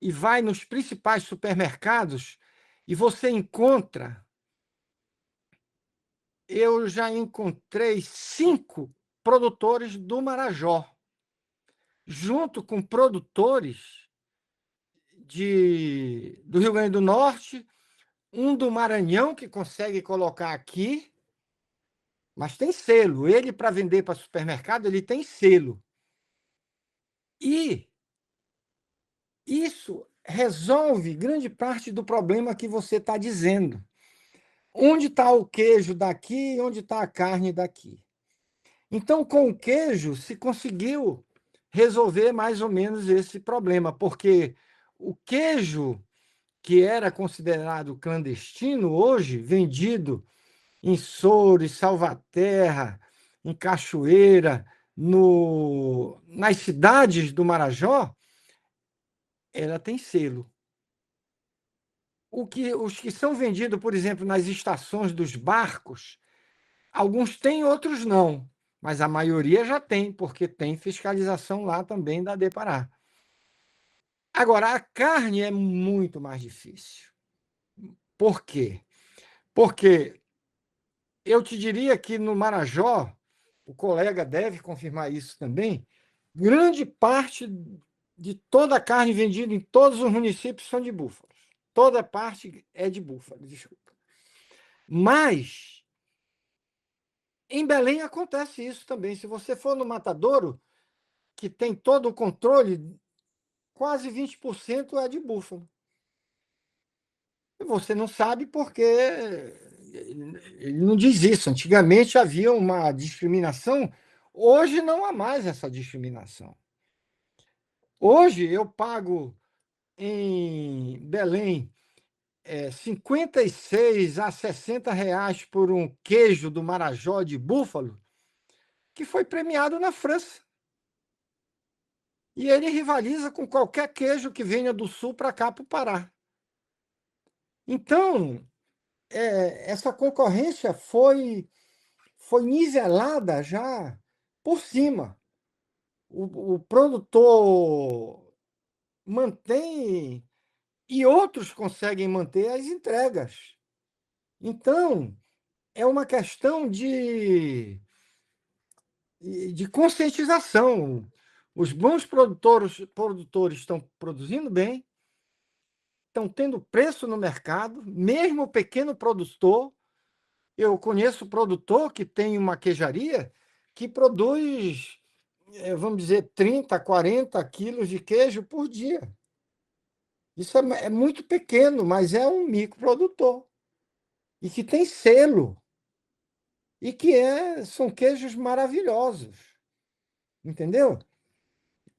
e vai nos principais supermercados e você encontra. Eu já encontrei 5 produtores do Marajó, junto com produtores do Rio Grande do Norte, um do Maranhão que consegue colocar aqui, mas tem selo. Ele, para vender para supermercado, ele tem selo. E isso resolve grande parte do problema que você está dizendo. Onde está o queijo daqui e onde está a carne daqui? Então, com o queijo, se conseguiu resolver mais ou menos esse problema, porque o queijo que era considerado clandestino, hoje, vendido em Soures, Salvaterra, em Cachoeira, nas cidades do Marajó, ela tem selo. Os que são vendidos, por exemplo, nas estações dos barcos, alguns têm, outros não, mas a maioria já tem, porque tem fiscalização lá também da ADEPARÁ. Agora, a carne é muito mais difícil. Por quê? Porque eu te diria que no Marajó, o colega deve confirmar isso também, grande parte de toda a carne vendida em todos os municípios são de búfalos. Toda parte é de búfalo, desculpa. Mas em Belém acontece isso também. Se você for no matadouro, que tem todo o controle, quase 20% é de búfalo. E você não sabe porque ele não diz isso. Antigamente havia uma discriminação, hoje não há mais essa discriminação. Hoje eu pago em Belém 56 a 60 reais por um queijo do Marajó de búfalo, que foi premiado na França. E ele rivaliza com qualquer queijo que venha do sul para cá, para o Pará. Então, essa concorrência foi nivelada já por cima. O produtor mantém e outros conseguem manter as entregas. Então, é uma questão de conscientização. Os bons produtores estão produzindo bem, estão tendo preço no mercado, mesmo o pequeno produtor Eu conheço produtor que tem uma queijaria que produz, vamos dizer, 30, 40 quilos de queijo por dia. Isso é muito pequeno, mas é um microprodutor. E que tem selo. E que são queijos maravilhosos. Entendeu?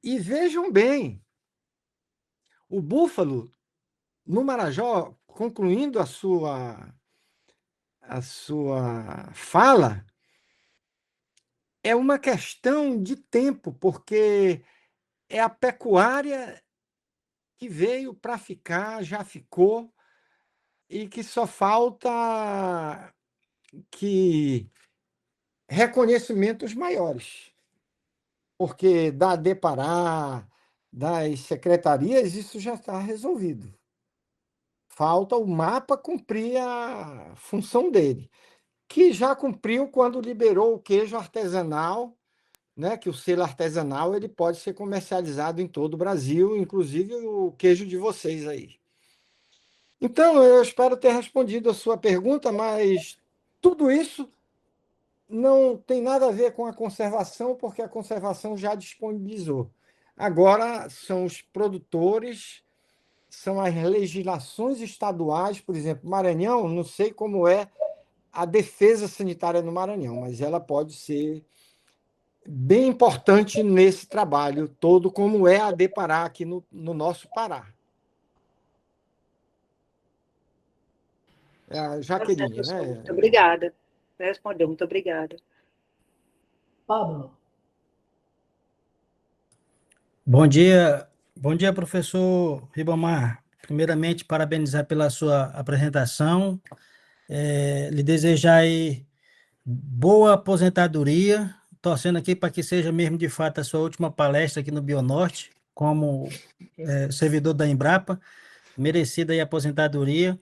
E vejam bem, o búfalo, no Marajó, concluindo a sua fala, é uma questão de tempo, porque é a pecuária que veio para ficar, já ficou, e que só falta que reconhecimentos maiores. Porque da Depará, das secretarias, isso já está resolvido. Falta o mapa cumprir a função dele, que já cumpriu quando liberou o queijo artesanal, né, que o selo artesanal ele pode ser comercializado em todo o Brasil, inclusive o queijo de vocês aí. Então, eu espero ter respondido a sua pergunta, mas tudo isso não tem nada a ver com a conservação, porque a conservação já disponibilizou. Agora são os produtores, são as legislações estaduais, por exemplo, Maranhão, não sei como é a defesa sanitária no Maranhão, mas ela pode ser bem importante nesse trabalho todo, como é a Depará aqui no nosso Pará. É a Jaqueline, professor. né? Muito obrigada. Respondeu, muito obrigada. Pablo, bom dia, professor Ribamar. Primeiramente, parabenizar pela sua apresentação, lhe desejar aí boa aposentadoria, torcendo aqui para que seja mesmo de fato a sua última palestra aqui no Bionorte, como servidor da Embrapa, merecida aí a aposentadoria.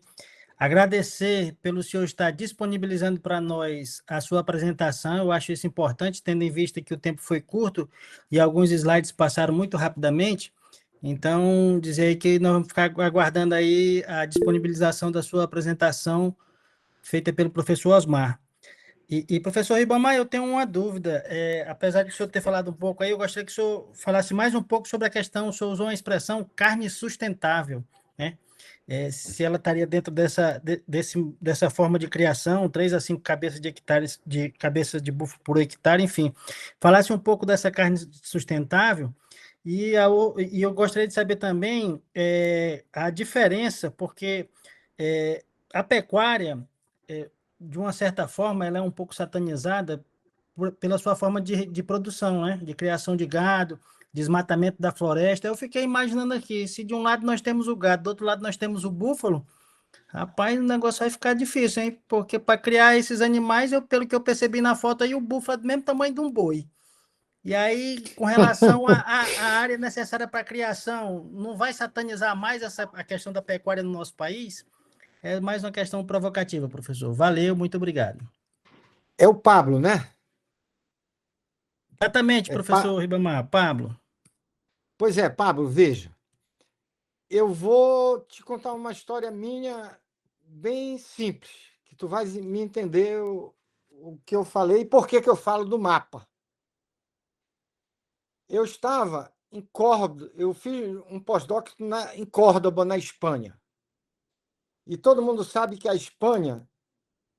Agradecer pelo senhor estar disponibilizando para nós a sua apresentação, eu acho isso importante, tendo em vista que o tempo foi curto e alguns slides passaram muito rapidamente, então dizer aí que nós vamos ficar aguardando aí a disponibilização da sua apresentação feita pelo professor Osmar. E professor Ribamar, eu tenho uma dúvida, apesar de o senhor ter falado um pouco aí, eu gostaria que o senhor falasse mais um pouco sobre a questão, o senhor usou uma expressão carne sustentável, né? Se ela estaria dentro dessa forma de criação, 3 a 5 cabeças de hectares, de cabeças de búfalo por hectare, enfim. Falasse um pouco dessa carne sustentável, e eu gostaria de saber também a diferença, porque a pecuária, de uma certa forma, ela é um pouco satanizada pela sua forma de produção, né? De criação de gado, desmatamento da floresta. Eu fiquei imaginando aqui, se de um lado nós temos o gado, do outro lado nós temos o búfalo, rapaz, o negócio vai ficar difícil, hein? Porque para criar esses animais, pelo que eu percebi na foto aí, o búfalo é do mesmo tamanho de um boi. E aí, com relação à área necessária para a criação, não vai satanizar mais a questão da pecuária no nosso país? É mais uma questão provocativa, professor. Valeu, muito obrigado. É o Pablo, né? Exatamente, professor Ribamar. Pablo. Pois é, Pablo, veja. Eu vou te contar uma história minha bem simples, que tu vais me entender o que eu falei e por que eu falo do mapa. Eu estava em Córdoba, eu fiz um pós-doc em Córdoba, na Espanha. E todo mundo sabe que a Espanha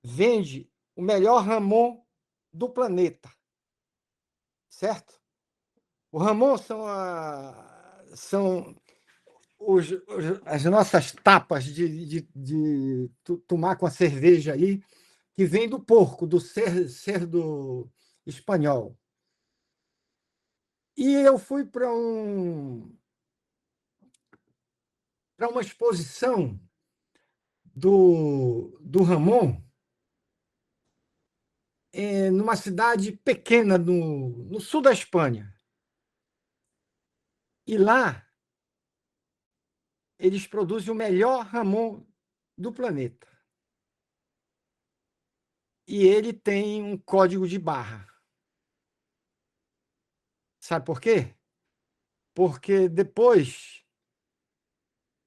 vende o melhor Ramon do planeta. Certo? O Ramon são as nossas tapas de tomar com a cerveja aí, que vem do porco, do cerdo espanhol. E eu fui para uma exposição do Ramon, numa cidade pequena no sul da Espanha. E lá eles produzem o melhor Ramon do planeta. E ele tem um código de barra. Sabe por quê? Porque depois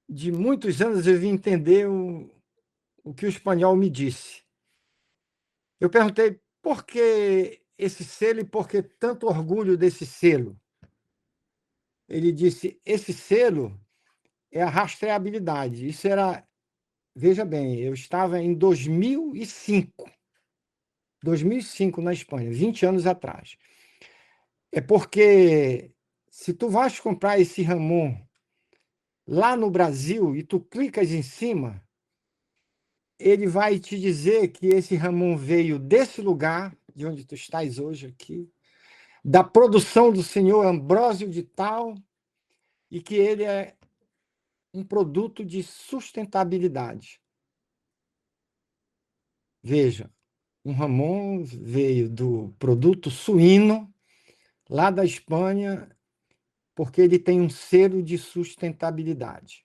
de muitos anos eu vim entender o que o espanhol me disse. Eu perguntei por que esse selo e por que tanto orgulho desse selo. Ele disse, esse selo é a rastreabilidade. Isso era, veja bem, eu estava em 2005 na Espanha, 20 anos atrás. É porque se tu vais comprar esse Ramon lá no Brasil e tu clicas em cima, ele vai te dizer que esse Ramon veio desse lugar, de onde tu estás hoje aqui, da produção do senhor Ambrósio de Tal, e que ele é um produto de sustentabilidade. Veja, um Ramon veio do produto suíno, lá da Espanha, porque ele tem um selo de sustentabilidade.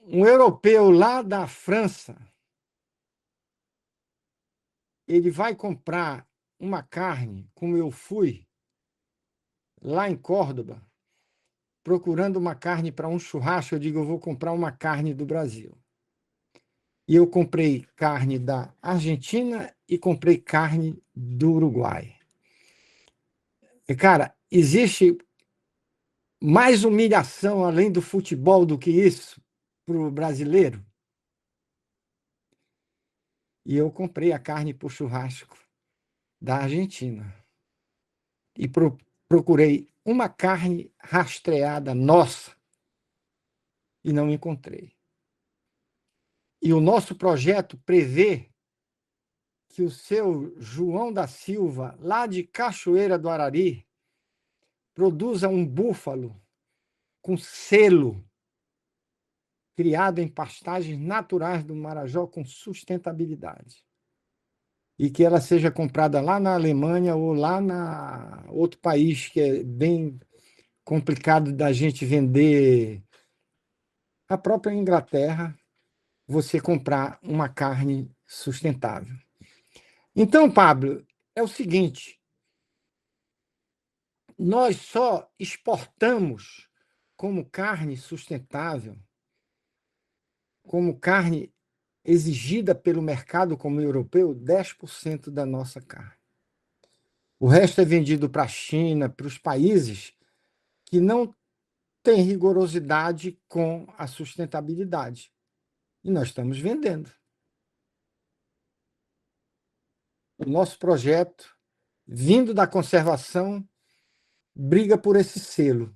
Um europeu lá da França, ele vai comprar uma carne, como eu fui, lá em Córdoba, procurando uma carne para um churrasco, eu digo, eu vou comprar uma carne do Brasil. E eu comprei carne da Argentina e comprei carne do Uruguai. E, cara, existe mais humilhação além do futebol do que isso para o brasileiro? E eu comprei a carne para o churrasco da Argentina. E procurei uma carne rastreada nossa e não encontrei. E o nosso projeto prevê que o seu João da Silva, lá de Cachoeira do Arari, produza um búfalo com selo, criado em pastagens naturais do Marajó com sustentabilidade. E que ela seja comprada lá na Alemanha ou lá na outro país que é bem complicado da gente vender. A própria Inglaterra, você comprar uma carne sustentável. Então, Pablo, é o seguinte, nós só exportamos como carne sustentável, como carne exigida pelo mercado como europeu, 10% da nossa carne. O resto é vendido para a China, para os países que não têm rigorosidade com a sustentabilidade. E nós estamos vendendo. O nosso projeto, vindo da conservação, briga por esse selo.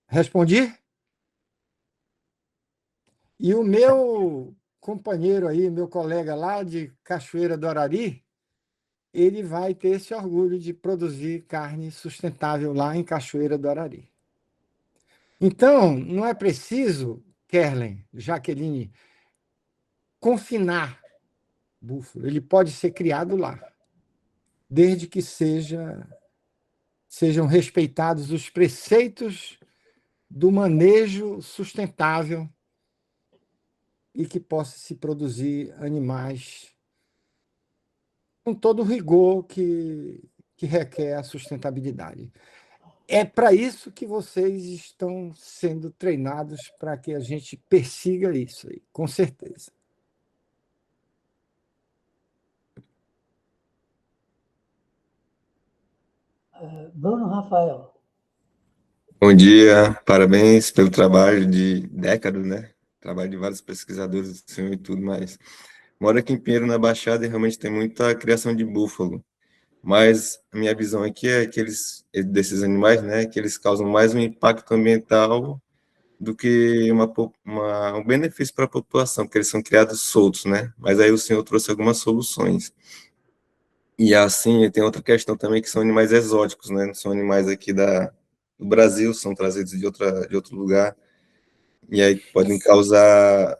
Respondi? E o meu companheiro aí, meu colega lá de Cachoeira do Arari, ele vai ter esse orgulho de produzir carne sustentável lá em Cachoeira do Arari. Então, não é preciso, Kerlen, Jaqueline, confinar búfalo. Ele pode ser criado lá, desde que sejam respeitados os preceitos do manejo sustentável e que possa se produzir animais com todo o rigor que requer a sustentabilidade. É para isso que vocês estão sendo treinados, para que a gente persiga isso aí, com certeza. Bruno Rafael. Bom dia, parabéns pelo trabalho de décadas, né? Trabalho de vários pesquisadores do senhor e tudo mais. Moro aqui em Pinheiro, na Baixada, e realmente tem muita criação de búfalo. Mas a minha visão aqui é que desses animais, né, que eles causam mais um impacto ambiental do que um benefício para a população, porque eles são criados soltos, né? Mas aí o senhor trouxe algumas soluções. E assim, tem outra questão também, que são animais exóticos, né? Não são animais aqui do Brasil, são trazidos de outro lugar, e aí podem causar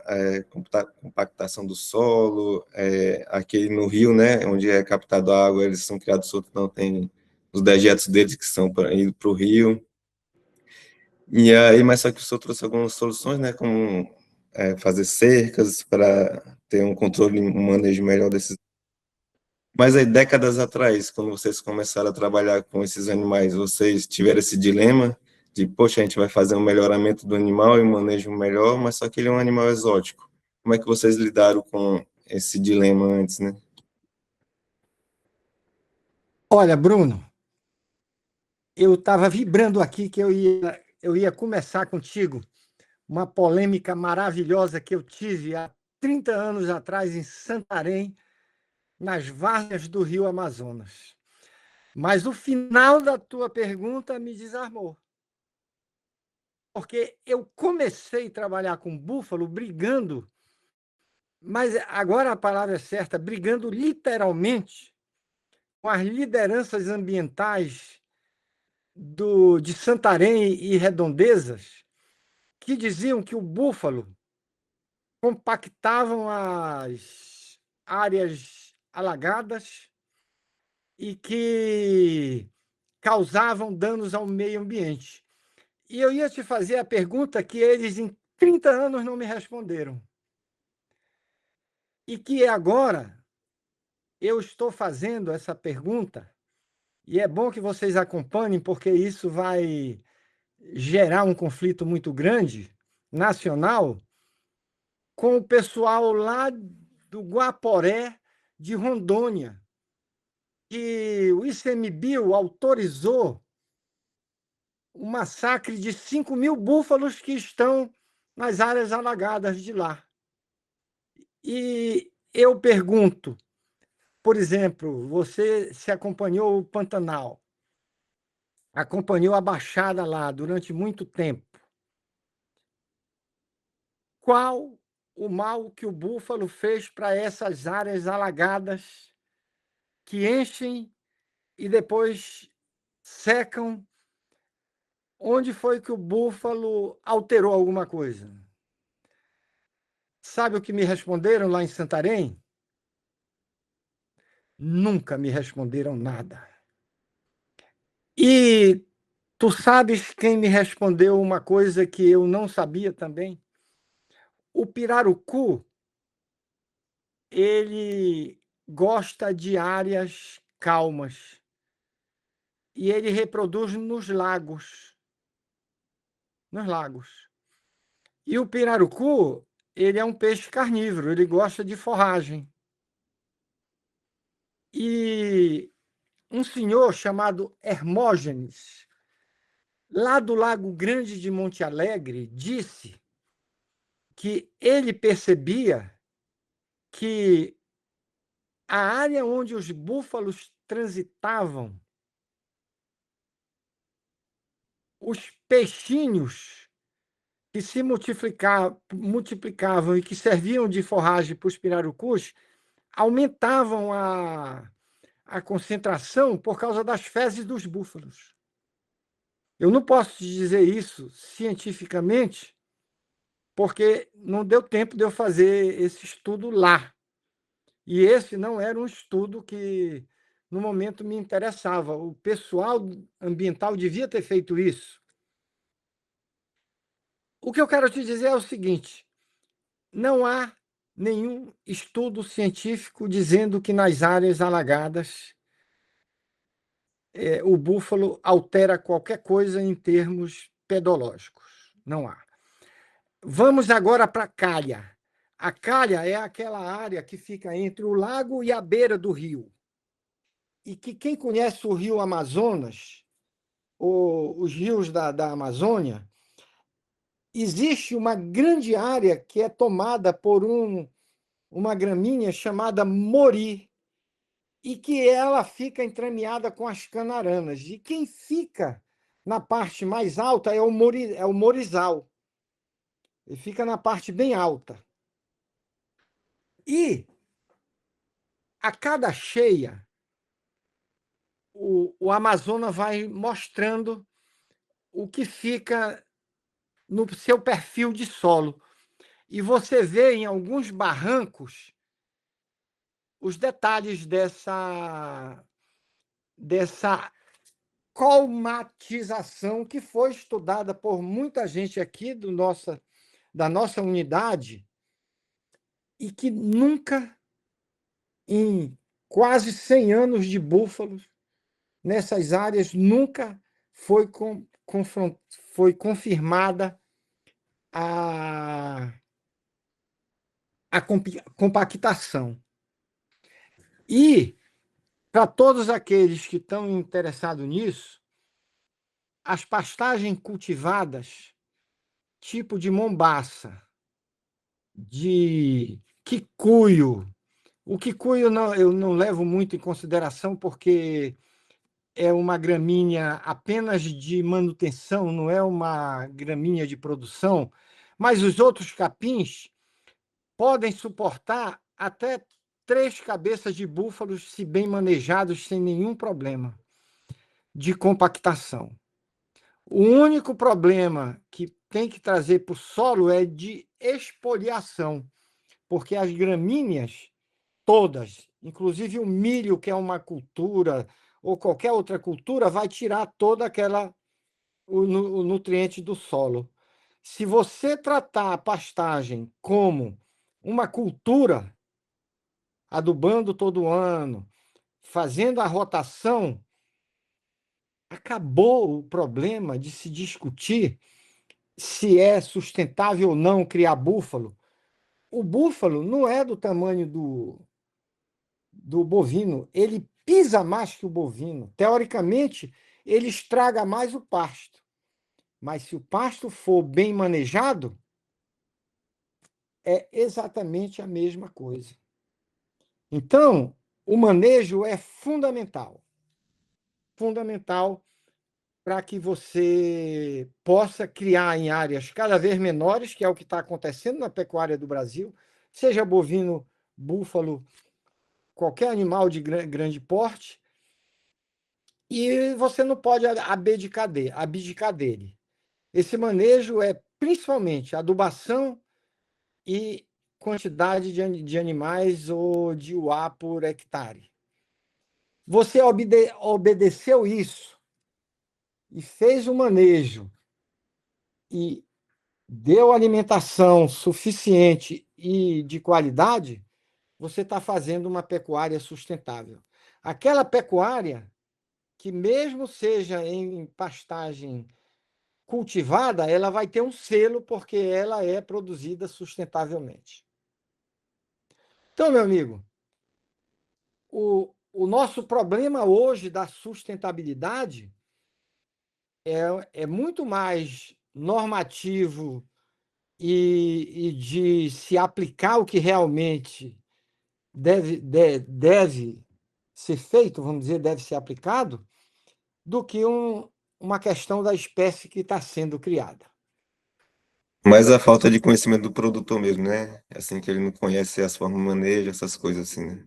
compactação do solo. Aqui no rio, né, onde é captada a água, eles são criados soltos, não tem os dejetos deles que são para ir para o rio. E aí, mas só que o senhor trouxe algumas soluções, né, como fazer cercas para ter um controle, um manejo melhor desses. Mas aí, décadas atrás, quando vocês começaram a trabalhar com esses animais, vocês tiveram esse dilema de, poxa, a gente vai fazer um melhoramento do animal e um manejo melhor, mas só que ele é um animal exótico. como é que vocês lidaram com esse dilema antes, né? Olha, Bruno, eu estava vibrando aqui que eu ia começar contigo uma polêmica maravilhosa que eu tive há 30 anos atrás em Santarém, nas várzeas do Rio Amazonas. Mas o final da tua pergunta me desarmou. Porque eu comecei a trabalhar com búfalo brigando, mas agora a palavra é certa, brigando literalmente com as lideranças ambientais de Santarém e redondezas, que diziam que o búfalo compactavam as áreas alagadas e que causavam danos ao meio ambiente. E eu ia te fazer a pergunta que eles, em 30 anos, não me responderam. E que agora eu estou fazendo essa pergunta, e é bom que vocês acompanhem, porque isso vai gerar um conflito muito grande, nacional, com o pessoal lá do Guaporé, de Rondônia, que o ICMBio autorizou o massacre de 5.000 búfalos que estão nas áreas alagadas de lá. E eu pergunto, por exemplo, você se acompanhou o Pantanal, acompanhou a Baixada lá durante muito tempo. Qual o mal que o búfalo fez para essas áreas alagadas que enchem e depois secam? Onde foi que o búfalo alterou alguma coisa? Sabe o que me responderam lá em Santarém? Nunca me responderam nada. E tu sabes quem me respondeu uma coisa que eu não sabia também? O pirarucu, ele gosta de áreas calmas e ele reproduz nos lagos. Nos lagos. E o pirarucu, ele é um peixe carnívoro, ele gosta de forragem. E um senhor chamado Hermógenes, lá do Lago Grande de Monte Alegre, disse que ele percebia que a área onde os búfalos transitavam, os peixinhos que se multiplicavam e que serviam de forragem para os pirarucus, aumentavam a concentração por causa das fezes dos búfalos. Eu não posso te dizer isso cientificamente, porque não deu tempo de eu fazer esse estudo lá. E esse não era um estudo que, no momento, me interessava. O pessoal ambiental devia ter feito isso. O que eu quero te dizer é o seguinte: não há nenhum estudo científico dizendo que nas áreas alagadas o búfalo altera qualquer coisa em termos pedológicos. Não há. Vamos agora para a calha. A calha é aquela área que fica entre o lago e a beira do rio. E que quem conhece o rio Amazonas, os rios da Amazônia, existe uma grande área que é tomada por uma gramínea chamada mori, e que ela fica entremeada com as canaranas. E quem fica na parte mais alta é o morizal. Ele fica na parte bem alta. E a cada cheia, o Amazonas vai mostrando o que fica no seu perfil de solo. E você vê em alguns barrancos os detalhes dessa colmatização que foi estudada por muita gente aqui da nossa unidade e que nunca, em quase 100 anos de búfalos, nessas áreas, nunca foi confirmada a compactação. E, para todos aqueles que estão interessados nisso, as pastagens cultivadas, tipo de mombaça, de quicuio. O quicuio eu não levo muito em consideração porque é uma gramínea apenas de manutenção, não é uma gramínea de produção, mas os outros capins podem suportar até 3 cabeças de búfalos, se bem manejados, sem nenhum problema de compactação. O único problema que tem que trazer para o solo é de expoliação, porque as gramíneas todas, inclusive o milho, que é uma cultura, ou qualquer outra cultura, vai tirar toda o nutriente do solo. Se você tratar a pastagem como uma cultura, adubando todo ano, fazendo a rotação, acabou o problema de se discutir se é sustentável ou não criar búfalo. O búfalo não é do tamanho do bovino, ele pisa mais que o bovino. Teoricamente, ele estraga mais o pasto. Mas se o pasto for bem manejado, é exatamente a mesma coisa. Então, o manejo é fundamental. Fundamental para que você possa criar em áreas cada vez menores, que é o que está acontecendo na pecuária do Brasil, seja bovino, búfalo, qualquer animal de grande porte, e você não pode abdicar dele. Esse manejo é principalmente adubação e quantidade de animais ou de UA por hectare. Você obedeceu isso e fez o manejo e deu alimentação suficiente e de qualidade, você está fazendo uma pecuária sustentável. Aquela pecuária que, mesmo seja em pastagem cultivada, ela vai ter um selo porque ela é produzida sustentavelmente. Então, meu amigo, o nosso problema hoje da sustentabilidade é muito mais normativo e de se aplicar o que realmente deve ser feito, vamos dizer, deve ser aplicado, do que uma questão da espécie que está sendo criada. Mas a falta de conhecimento do produtor mesmo, né? Assim, que ele não conhece as formas de manejo, essas coisas assim, né?